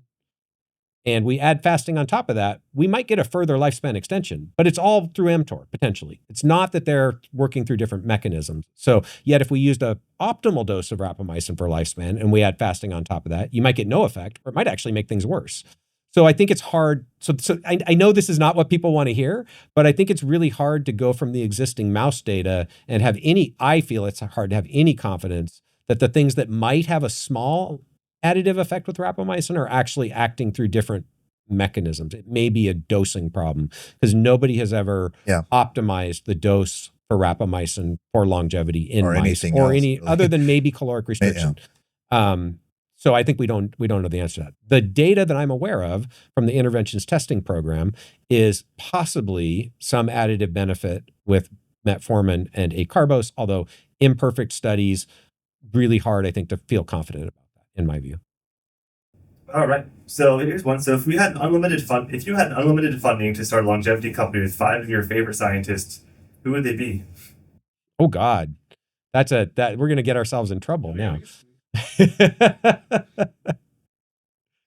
and we add fasting on top of that, we might get a further lifespan extension, but it's all through mTOR, potentially. It's not that they're working through different mechanisms. So yet if we used an optimal dose of rapamycin for lifespan and we add fasting on top of that, you might get no effect, or it might actually make things worse. So I think it's hard. So I know this is not what people want to hear, but I think it's really hard to go from the existing mouse data and I feel it's hard to have any confidence that the things that might have a small additive effect with rapamycin are actually acting through different mechanisms. It may be a dosing problem because nobody has ever optimized the dose for rapamycin for longevity in mice or any other than maybe caloric restriction. So I think we don't know the answer to that. The data that I'm aware of from the interventions testing program is possibly some additive benefit with metformin and acarbose, although imperfect studies, really hard, I think, to feel confident about. In my view. All right. So here's one. So if you had unlimited funding to start a longevity company with 5 of your favorite scientists, who would they be? Oh God, we're going to get ourselves in trouble now. It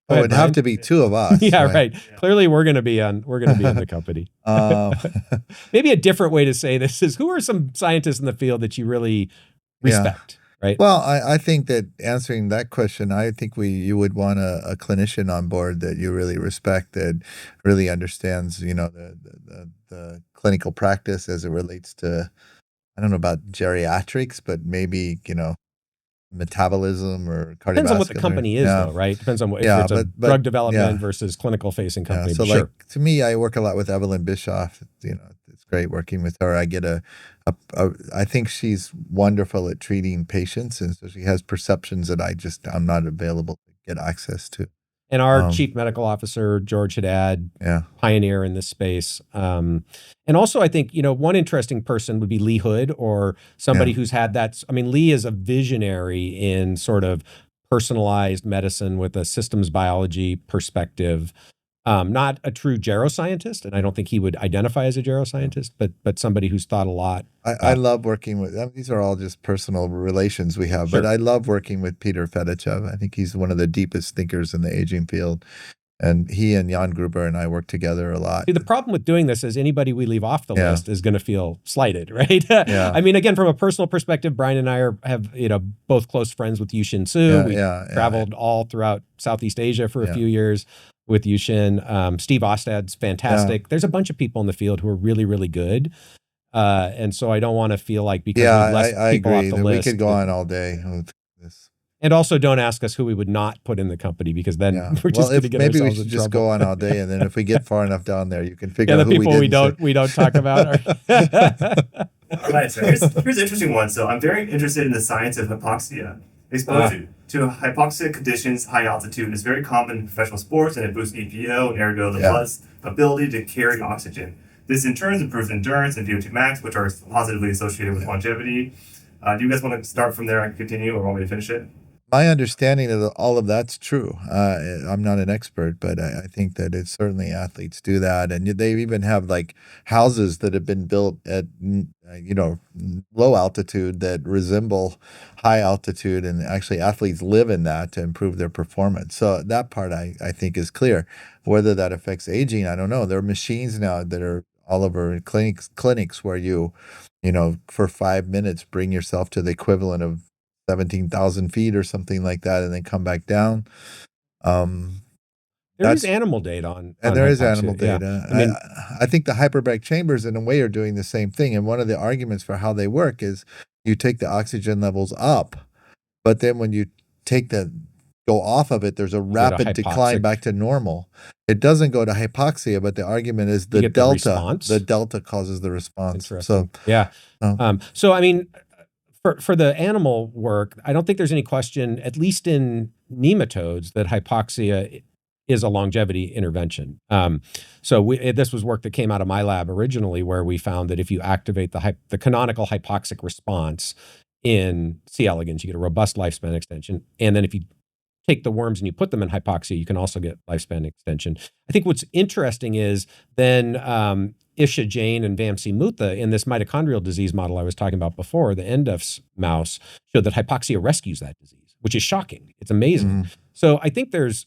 would have to be 2 of us. Right. Clearly, we're going to be in the company. Maybe a different way to say this is: who are some scientists in the field that you really respect? Right. Well, I think that answering that question, I think you would want a clinician on board that you really respect, that really understands, the clinical practice as it relates to, I don't know about geriatrics, but maybe, metabolism or cardiovascular. Depends on what the company is, though, right? Depends on if it's a drug development versus clinical facing company. So, to me, I work a lot with Evelyn Bischoff. It's great working with her. I get I think she's wonderful at treating patients, and so she has perceptions that I'm not available to get access to. And our chief medical officer, George Haddad, pioneer in this space. And also, I think, one interesting person would be Lee Hood, or somebody who's had that. I mean, Lee is a visionary in sort of personalized medicine with a systems biology perspective. Not a true geroscientist, and I don't think he would identify as a geroscientist, but somebody who's thought a lot. I love working with them. These are all just personal relations we have, but I love working with Peter Fedichev. I think he's one of the deepest thinkers in the aging field. And he and Jan Gruber and I work together a lot. See, the problem with doing this is anybody we leave off the list is going to feel slighted, right? I mean, again, from a personal perspective, Brian and I have both close friends with Yushin Su. We traveled all throughout Southeast Asia for a few years with Yushin. Steve Ostad's fantastic. There's a bunch of people in the field who are really, really good. And so I don't want to feel like because we've left people off the list. We could go on all day with this. And also don't ask us who we would not put in the company, because then we're just going to get maybe we ourselves should in just trouble. go on all day, and then if we get far enough down there, you can figure Yeah, out the who people we didn't we don't talk about are All right, so here's an interesting one. So I'm very interested in the science of hypoxia. Exposure to hypoxic conditions, high altitude, is very common in professional sports, and it boosts EPO and ergo the blood's ability to carry oxygen. This in turn improves endurance and VO2 max, which are positively associated with longevity. Do you guys want to start from there and continue, or want me to finish it? My understanding of all of that's true. I'm not an expert, but I think that it's certainly athletes do that, and they even have like houses that have been built at low altitude that resemble high altitude, and actually athletes live in that to improve their performance. So that part I think is clear. Whether that affects aging, I don't know. There are machines now that are all over clinics where for 5 minutes bring yourself to the equivalent of 17,000 feet or something like that, and then come back down. there is animal data on there is hypoxia. animal data. Yeah. I think the hyperbaric chambers in a way are doing the same thing. And one of the arguments for how they work is you take the oxygen levels up, but then when you go off of it, there's a rapid decline back to normal. It doesn't go to hypoxia, but the argument is the delta causes the response. So so I mean, for the animal work, I don't think there's any question, at least in nematodes, that hypoxia is a longevity intervention. This was work that came out of my lab originally, where we found that if you activate the canonical hypoxic response in C. elegans, you get a robust lifespan extension. And then if you take the worms and you put them in hypoxia, you can also get lifespan extension. I think what's interesting is then Isha Jain and Vamsi Mutha in this mitochondrial disease model I was talking about before, the NDUFS mouse, showed that hypoxia rescues that disease, which is shocking. It's amazing. Mm-hmm. So I think there's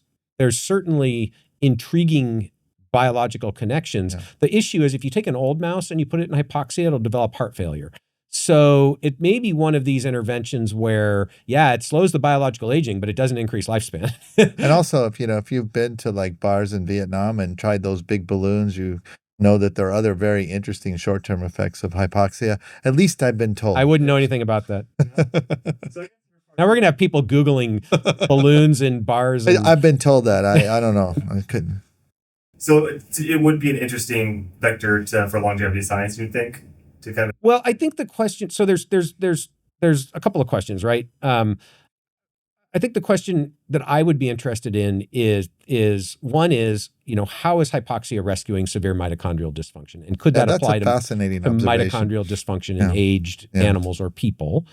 certainly intriguing biological connections. Yeah. The issue is if you take an old mouse and you put it in hypoxia, it'll develop heart failure. So it may be one of these interventions where, it slows the biological aging, but it doesn't increase lifespan. And also, if you've been to like bars in Vietnam and tried those big balloons, you know that there are other very interesting short-term effects of hypoxia. At least I've been told. I wouldn't know anything about that. Now we're going to have people Googling balloons in bars. I've been told that. I don't know. I couldn't. So it would be an interesting vector for longevity science, you'd think? Well, I think the question, so there's a couple of questions, right? I think the question that I would be interested in is one is, how is hypoxia rescuing severe mitochondrial dysfunction? And could that apply to mitochondrial dysfunction in aged animals or people?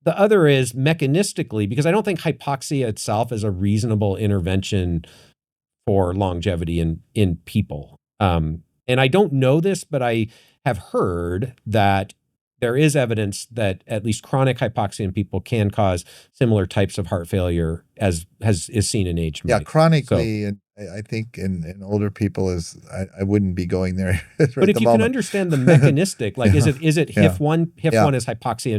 The other is mechanistically, because I don't think hypoxia itself is a reasonable intervention for longevity in people. And I don't know this, but I have heard that there is evidence that at least chronic hypoxia in people can cause similar types of heart failure as is seen in aged mice. Yeah, chronically, and I think in older people I wouldn't be going there. But if you can understand the mechanistic, like is it HIF1? HIF1 is hypoxia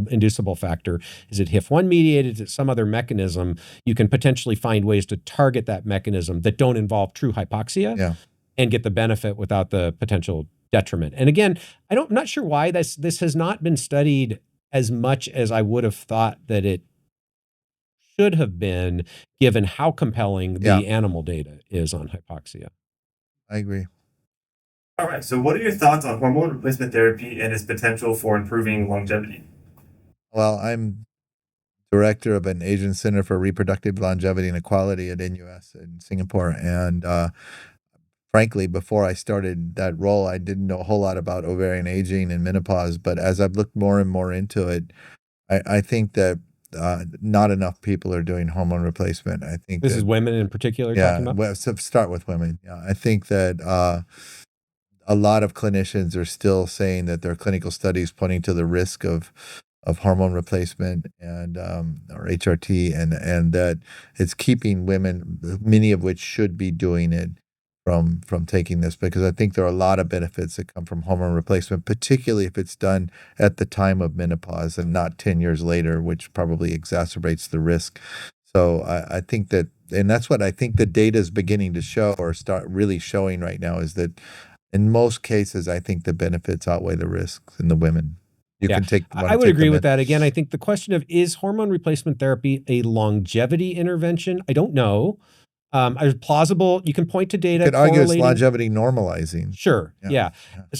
inducible factor. Is it HIF1 mediated? Is it some other mechanism? You can potentially find ways to target that mechanism that don't involve true hypoxia and get the benefit without the potential detriment. And again, I'm not sure why this has not been studied as much as I would have thought that it should have been, given how compelling the animal data is on hypoxia. I agree. All right. So what are your thoughts on hormone replacement therapy and its potential for improving longevity? Well, I'm director of an Asian Center for Reproductive Longevity and Equality at NUS in Singapore. And frankly, before I started that role, I didn't know a whole lot about ovarian aging and menopause. But as I've looked more and more into it, I think that not enough people are doing hormone replacement. I think this is women in particular. Talking about? Well, so start with women. Yeah, I think that a lot of clinicians are still saying that their clinical studies pointing to the risk of hormone replacement and or HRT, and that it's keeping women, many of which should be doing it, from taking this, because I think there are a lot of benefits that come from hormone replacement, particularly if it's done at the time of menopause and not 10 years later, which probably exacerbates the risk. So I think that, and that's what I think the data is beginning to show, or start really showing right now, is that in most cases, I think the benefits outweigh the risks in the women. You Yeah. can take. I would agree with that. Again, I think the question of, is hormone replacement therapy a longevity intervention? I don't know. Is plausible. You can point to data. You could argue it's longevity normalizing. Sure. Yeah.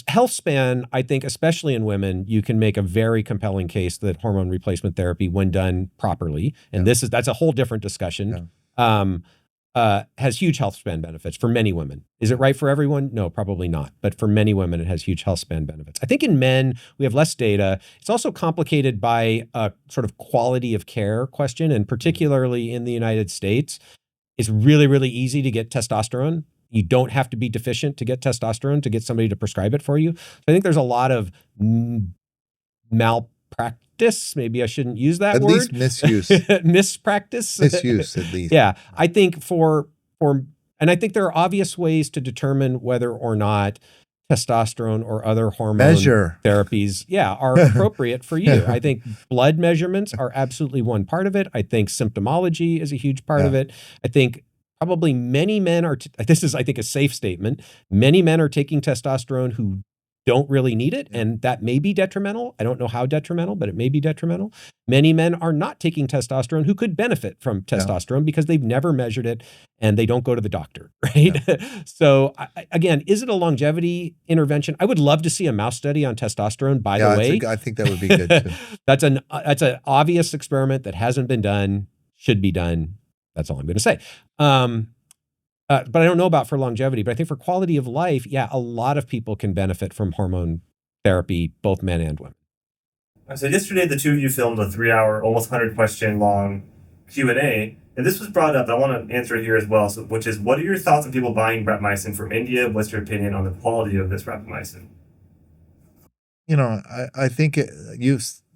Health span, I think, especially in women, you can make a very compelling case that hormone replacement therapy, when done properly, and that's a whole different discussion, has huge health span benefits for many women. Is it right for everyone? No, probably not. But for many women, it has huge health span benefits. I think in men, we have less data. It's also complicated by a sort of quality of care question, and particularly in the United States, it's really, really easy to get testosterone. You don't have to be deficient to get testosterone to get somebody to prescribe it for you. So I think there's a lot of malpractice. Maybe I shouldn't use that word. At least misuse. Mispractice. Misuse, at least. Yeah. I think and I think there are obvious ways to determine whether or not testosterone or other hormone therapies, are appropriate for you. I think blood measurements are absolutely one part of it. I think symptomology is a huge part of it. I think probably many men are, this is, I think, a safe statement. Many men are taking testosterone who don't really need it, and that may be detrimental. I don't know how detrimental, but it may be detrimental. Many men are not taking testosterone who could benefit from testosterone because they've never measured it and they don't go to the doctor, right? So again, is it a longevity intervention? I would love to see a mouse study on testosterone, by the way. I think that would be good too. That's an obvious experiment that hasn't been done, should be done. That's all I'm going to say. But I don't know about for longevity, but I think for quality of life, a lot of people can benefit from hormone therapy, both men and women. So yesterday, the two of you filmed a 3-hour, almost 100-question long Q&A, and this was brought up. I want to answer it here as well, which is, what are your thoughts on people buying rapamycin from India? What's your opinion on the quality of this rapamycin? I think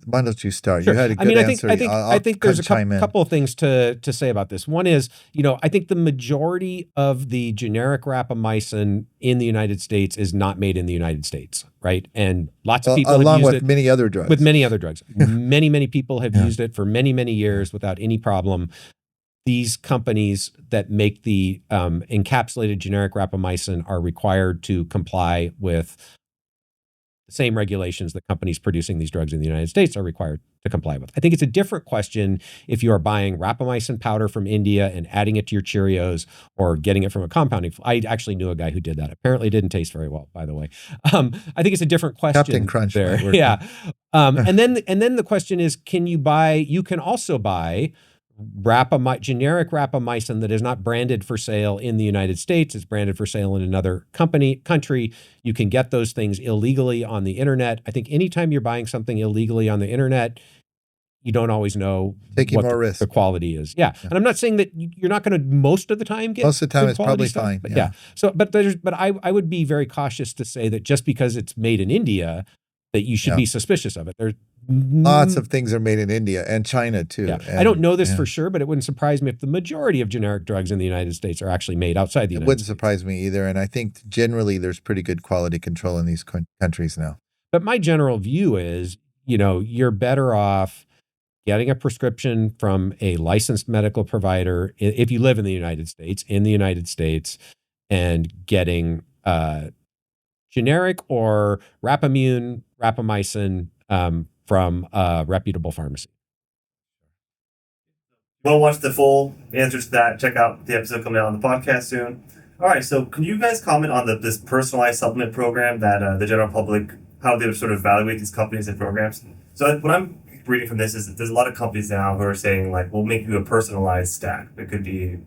why don't you start? Sure. You had a good answer. I think there's a couple of things to say about this. One is, I think the majority of the generic rapamycin in the United States is not made in the United States, right? And lots of people along have used with many other drugs. With many other drugs. Many people have used it for many, many years without any problem. These companies that make the encapsulated generic rapamycin are required to comply with the same regulations that companies producing these drugs in the United States are required to comply with. I think it's a different question if you are buying rapamycin powder from India and adding it to your Cheerios, or getting it from a compounding. I actually knew a guy who did that. Apparently it didn't taste very well, by the way. I think it's a different question. Captain Crunch there. And then the question is, you can also buy generic rapamycin that is not branded for sale in the United States. It's branded for sale in another country. You can get those things illegally on the internet. I think anytime you're buying something illegally on the internet, you don't always know what the quality is. And I'm not saying that you're not going to most of the time get. Most of the time it's probably fine. But I would be very cautious to say that just because it's made in India, that you should be suspicious of it. There's lots of things are made in India and China too. And I don't know this for sure, but it wouldn't surprise me if the majority of generic drugs in the United States are actually made outside the United States. It wouldn't surprise me either. And I think generally there's pretty good quality control in these countries now. But my general view is, you're better off getting a prescription from a licensed medical provider if you live in the United States, and getting generic or rapamycin from a reputable pharmacy. Want to watch the full answers to that? Check out the episode coming out on the podcast soon. All right, so can you guys comment on this personalized supplement program that the general public, how they would sort of evaluate these companies and programs? So what I'm reading from this is that there's a lot of companies now who are saying, like, we'll make you a personalized stack. It could be,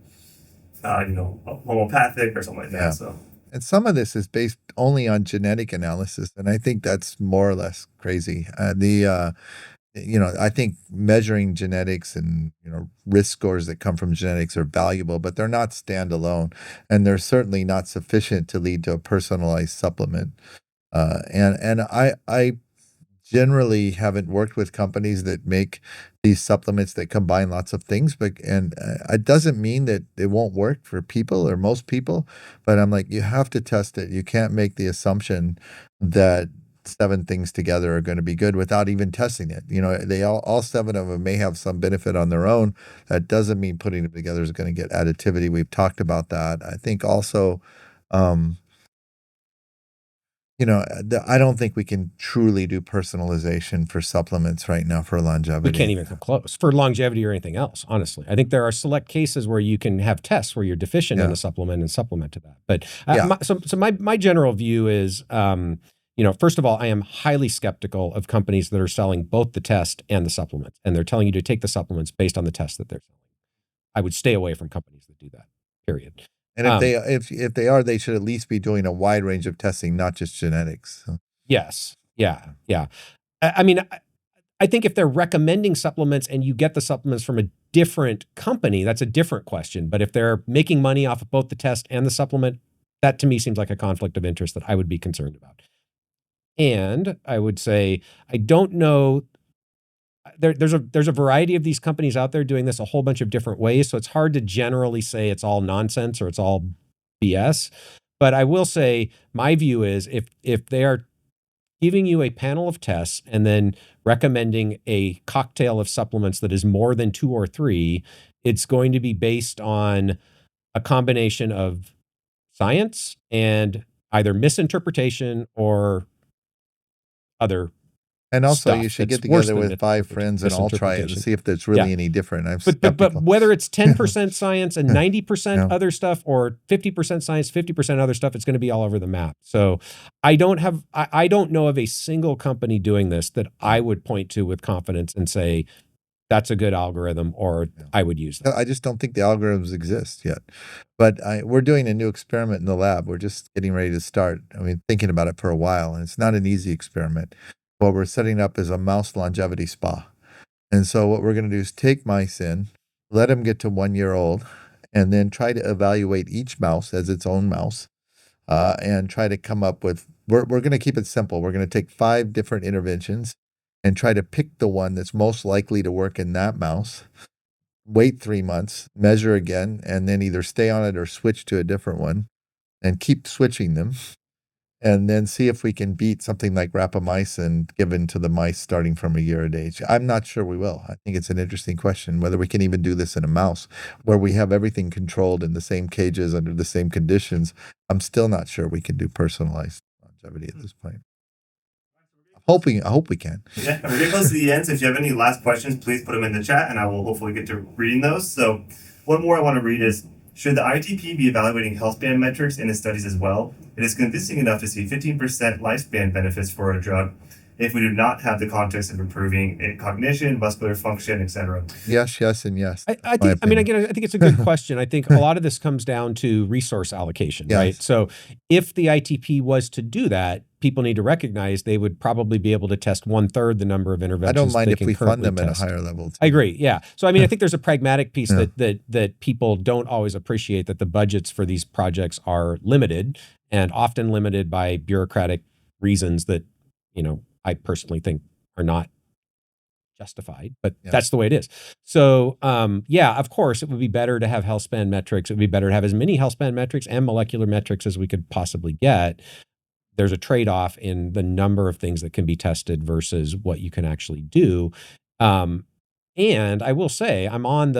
homeopathic or something like that. So. And some of this is based only on genetic analysis, and I think that's more or less crazy. I think measuring genetics and risk scores that come from genetics are valuable, but they're not standalone, and they're certainly not sufficient to lead to a personalized supplement. And I generally haven't worked with companies that make these supplements that combine lots of things, but it doesn't mean that it won't work for people or most people, but I'm like, you have to test it. You can't make the assumption that 7 things together are going to be good without even testing it. They all 7 of them may have some benefit on their own. That doesn't mean putting them together is going to get additivity. We've talked about that. I think also I don't think we can truly do personalization for supplements right now for longevity. We can't even come close for longevity or anything else, honestly. I think there are select cases where you can have tests where you're deficient in a supplement and supplement to that. But my general view is, first of all, I am highly skeptical of companies that are selling both the test and the supplements, and they're telling you to take the supplements based on the test that they're selling. I would stay away from companies that do that, period. And if they are, they should at least be doing a wide range of testing, not just genetics. Yes. Yeah. Yeah. I mean, I think if they're recommending supplements and you get the supplements from a different company, that's a different question. But if they're making money off of both the test and the supplement, that to me seems like a conflict of interest that I would be concerned about. And I would say, I don't know. There's a variety of these companies out there doing this a whole bunch of different ways. So it's hard to generally say it's all nonsense or it's all BS. But I will say my view is if they are giving you a panel of tests and then recommending a cocktail of supplements that is more than 2 or 3, it's going to be based on a combination of science and either misinterpretation or other. And also, you should get together with 5 friends and all try it and see if there's really any different. But whether it's 10% science and 90% other stuff, or 50% science, 50% other stuff, it's going to be all over the map. So I don't know of a single company doing this that I would point to with confidence and say that's a good algorithm, or I would use that. I just don't think the algorithms exist yet. But we're doing a new experiment in the lab. We're just getting ready to start. I mean, thinking about it for a while, and it's not an easy experiment. What we're setting up is a mouse longevity spa. And so what we're going to do is take mice in, let them get to 1 year old, and then try to evaluate each mouse as its own mouse, and try to come up with, we're going to keep it simple. We're going to take 5 different interventions and try to pick the one that's most likely to work in that mouse, wait 3 months, measure again, and then either stay on it or switch to a different one and keep switching them. And then see if we can beat something like rapamycin given to the mice starting from a year of age. I'm not sure we will. I think it's an interesting question whether we can even do this in a mouse where we have everything controlled in the same cages under the same conditions. I'm still not sure we can do personalized longevity at this point. I hope we can. Yeah, we're getting close to the end. So if you have any last questions, please put them in the chat and I will hopefully get to reading those. So one more I want to read is, should the ITP be evaluating healthspan metrics in its studies as well? It is convincing enough to see 15% lifespan benefits for a drug if we do not have the context of improving cognition, muscular function, etc. Yes, and yes. I think it's a good question. I think a lot of this comes down to resource allocation, right? So if the ITP was to do that, people need to recognize they would probably be able to test 1/3 the number of interventions. I don't mind if we fund them at a higher level. I agree. Yeah. So I mean, I think there's a pragmatic piece that people don't always appreciate, that the budgets for these projects are limited and often limited by bureaucratic reasons that, I personally think are not justified, but that's the way it is. So, of course, it would be better to have healthspan metrics. It would be better to have as many healthspan metrics and molecular metrics as we could possibly get. There's a trade-off in the number of things that can be tested versus what you can actually do. And I will say, I'm on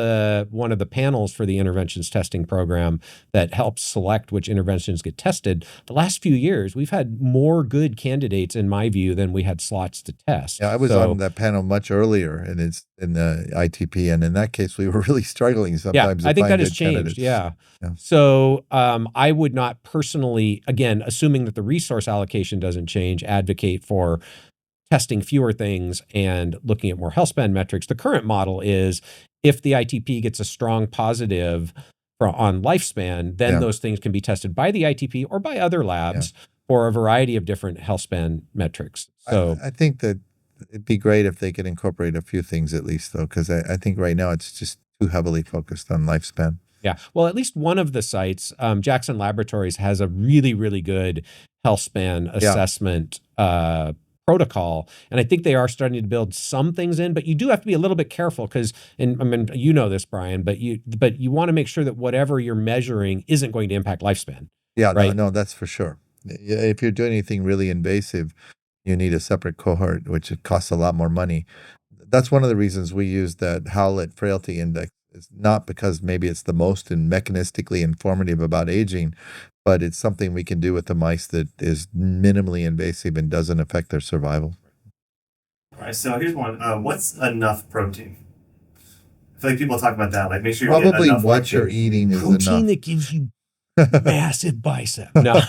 one of the panels for the interventions testing program that helps select which interventions get tested. The last few years, we've had more good candidates, in my view, than we had slots to test. Yeah, I was on that panel much earlier, and it's in the ITP, and in that case, we were really struggling sometimes. Yeah, I think that has changed. Yeah. So I would not personally, again, assuming that the resource allocation doesn't change, advocate for testing fewer things and looking at more healthspan metrics. The current model is, if the ITP gets a strong positive on lifespan, then those things can be tested by the ITP or by other labs for a variety of different healthspan metrics. So I think that it'd be great if they could incorporate a few things at least, though, because I think right now it's just too heavily focused on lifespan. Yeah. Well, at least one of the sites, Jackson Laboratories, has a really, really good healthspan assessment protocol. And I think they are starting to build some things in, but you do have to be a little bit careful because, and I mean, you know this, Brian, but you want to make sure that whatever you're measuring isn't going to impact lifespan. Yeah, right? No, that's for sure. If you're doing anything really invasive, you need a separate cohort, which costs a lot more money. That's one of the reasons we use that Howlett Frailty Index It's not because maybe it's the most and mechanistically informative about aging, but it's something we can do with the mice that is minimally invasive and doesn't affect their survival. All right, so here's one. What's enough protein? I feel like people talk about that. Like, make sure you Probably get enough what you're eating is protein enough. that gives you massive bicep. No.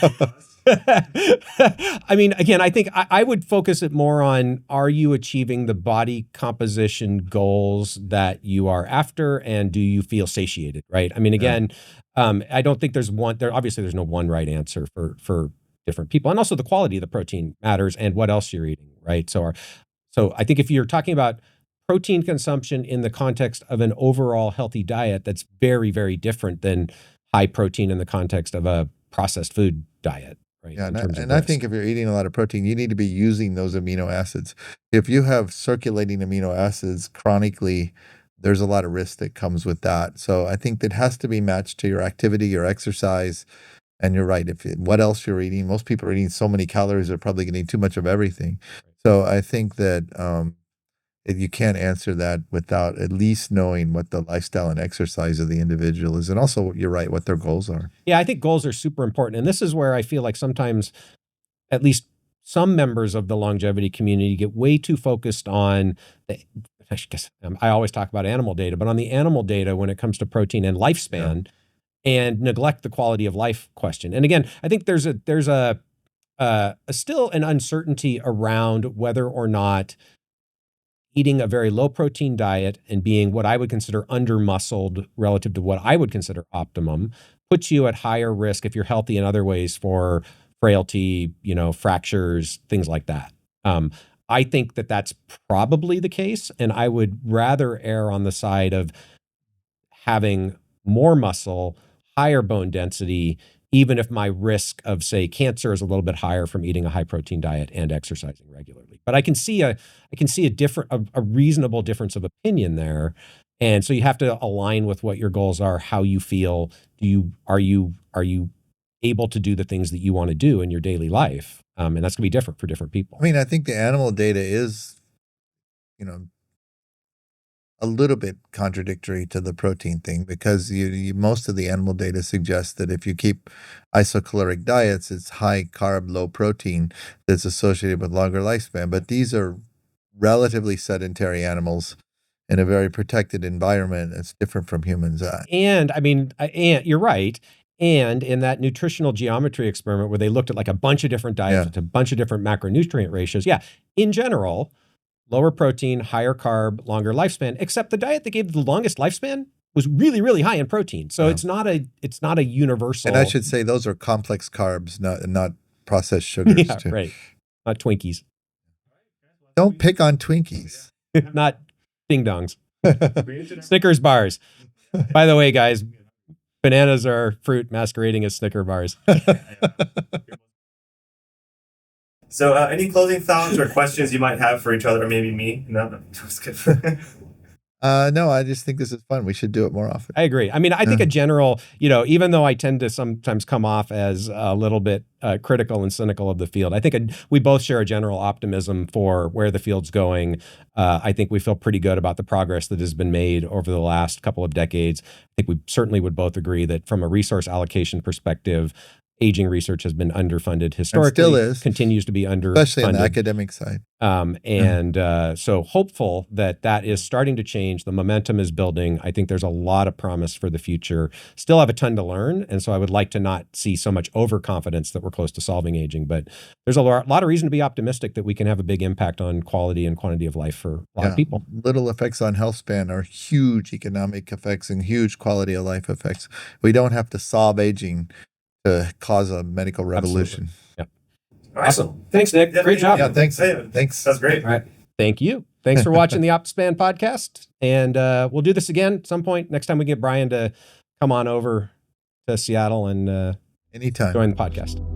I mean, again, I think I would focus it more on, are you achieving the body composition goals that you are after, and do you feel satiated, right? I mean, again, I don't think there's obviously there's no one right answer for different people. And also the quality of the protein matters and what else you're eating, right? So I think if you're talking about protein consumption in the context of an overall healthy diet, that's very, very different than high protein in the context of a processed food diet. Right, yeah, and I think if you're eating a lot of protein, you need to be using those amino acids. If you have circulating amino acids chronically, there's a lot of risk that comes with that. So I think that has to be matched to your activity, your exercise. And you're right. What else you're eating, most people are eating so many calories, they're probably getting too much of everything. So I think that you can't answer that without at least knowing what the lifestyle and exercise of the individual is. And also, you're right, what their goals are. Yeah, I think goals are super important. And this is where I feel like sometimes, at least some members of the longevity community get way too focused on I always talk about animal data, but on the animal data when it comes to protein and lifespan, and neglect the quality of life question. And again, I think there's a still an uncertainty around whether or not eating a very low protein diet and being what I would consider under-muscled relative to what I would consider optimum puts you at higher risk if you're healthy in other ways for frailty, fractures, things like that. I think that that's probably the case, and I would rather err on the side of having more muscle, higher bone density, even if my risk of, say, cancer is a little bit higher from eating a high protein diet and exercising regularly. But I can see a reasonable difference of opinion there. And so you have to align with what your goals are, how you feel. Are you able to do the things that you want to do in your daily life? And that's gonna be different for different people. I mean, I think the animal data is, a little bit contradictory to the protein thing, because most of the animal data suggests that if you keep isocaloric diets, it's high carb, low protein that's associated with longer lifespan. But these are relatively sedentary animals in a very protected environment. It's different from humans. And I mean, and you're right. And in that nutritional geometry experiment where they looked at like a bunch of different diets with a bunch of different macronutrient ratios, in general, lower protein, higher carb, longer lifespan, except the diet that gave the longest lifespan was really, really high in protein. So it's not a universal. And I should say those are complex carbs, not processed sugars. Yeah, right. Not Twinkies. Don't pick on Twinkies. Not ding dongs. Snickers bars. By the way, guys, bananas are fruit masquerading as Snicker bars. So any closing thoughts or questions you might have for each other, or maybe me? No, just kidding. No, I just think this is fun. We should do it more often. I agree. I mean, I think a general, even though I tend to sometimes come off as a little bit critical and cynical of the field, I think we both share a general optimism for where the field's going. I think we feel pretty good about the progress that has been made over the last couple of decades. I think we certainly would both agree that from a resource allocation perspective, aging research has been underfunded historically, and still is, continues to be underfunded, especially on the academic side. So hopeful that is starting to change. The momentum is building. I think there's a lot of promise for the future. Still have a ton to learn, and so I would like to not see so much overconfidence that we're close to solving aging. But there's a lot of reason to be optimistic that we can have a big impact on quality and quantity of life for a lot of people. Little effects on health span are huge economic effects and huge quality of life effects. We don't have to solve aging to cause a medical revolution. Absolutely. Yeah. Awesome. Thanks, Nick. Great job. Yeah, thanks. Thanks. That's great. All right. Thank you. Thanks for watching the Optispan podcast. And we'll do this again at some point. Next time we get Brian to come on over to Seattle and anytime join the podcast.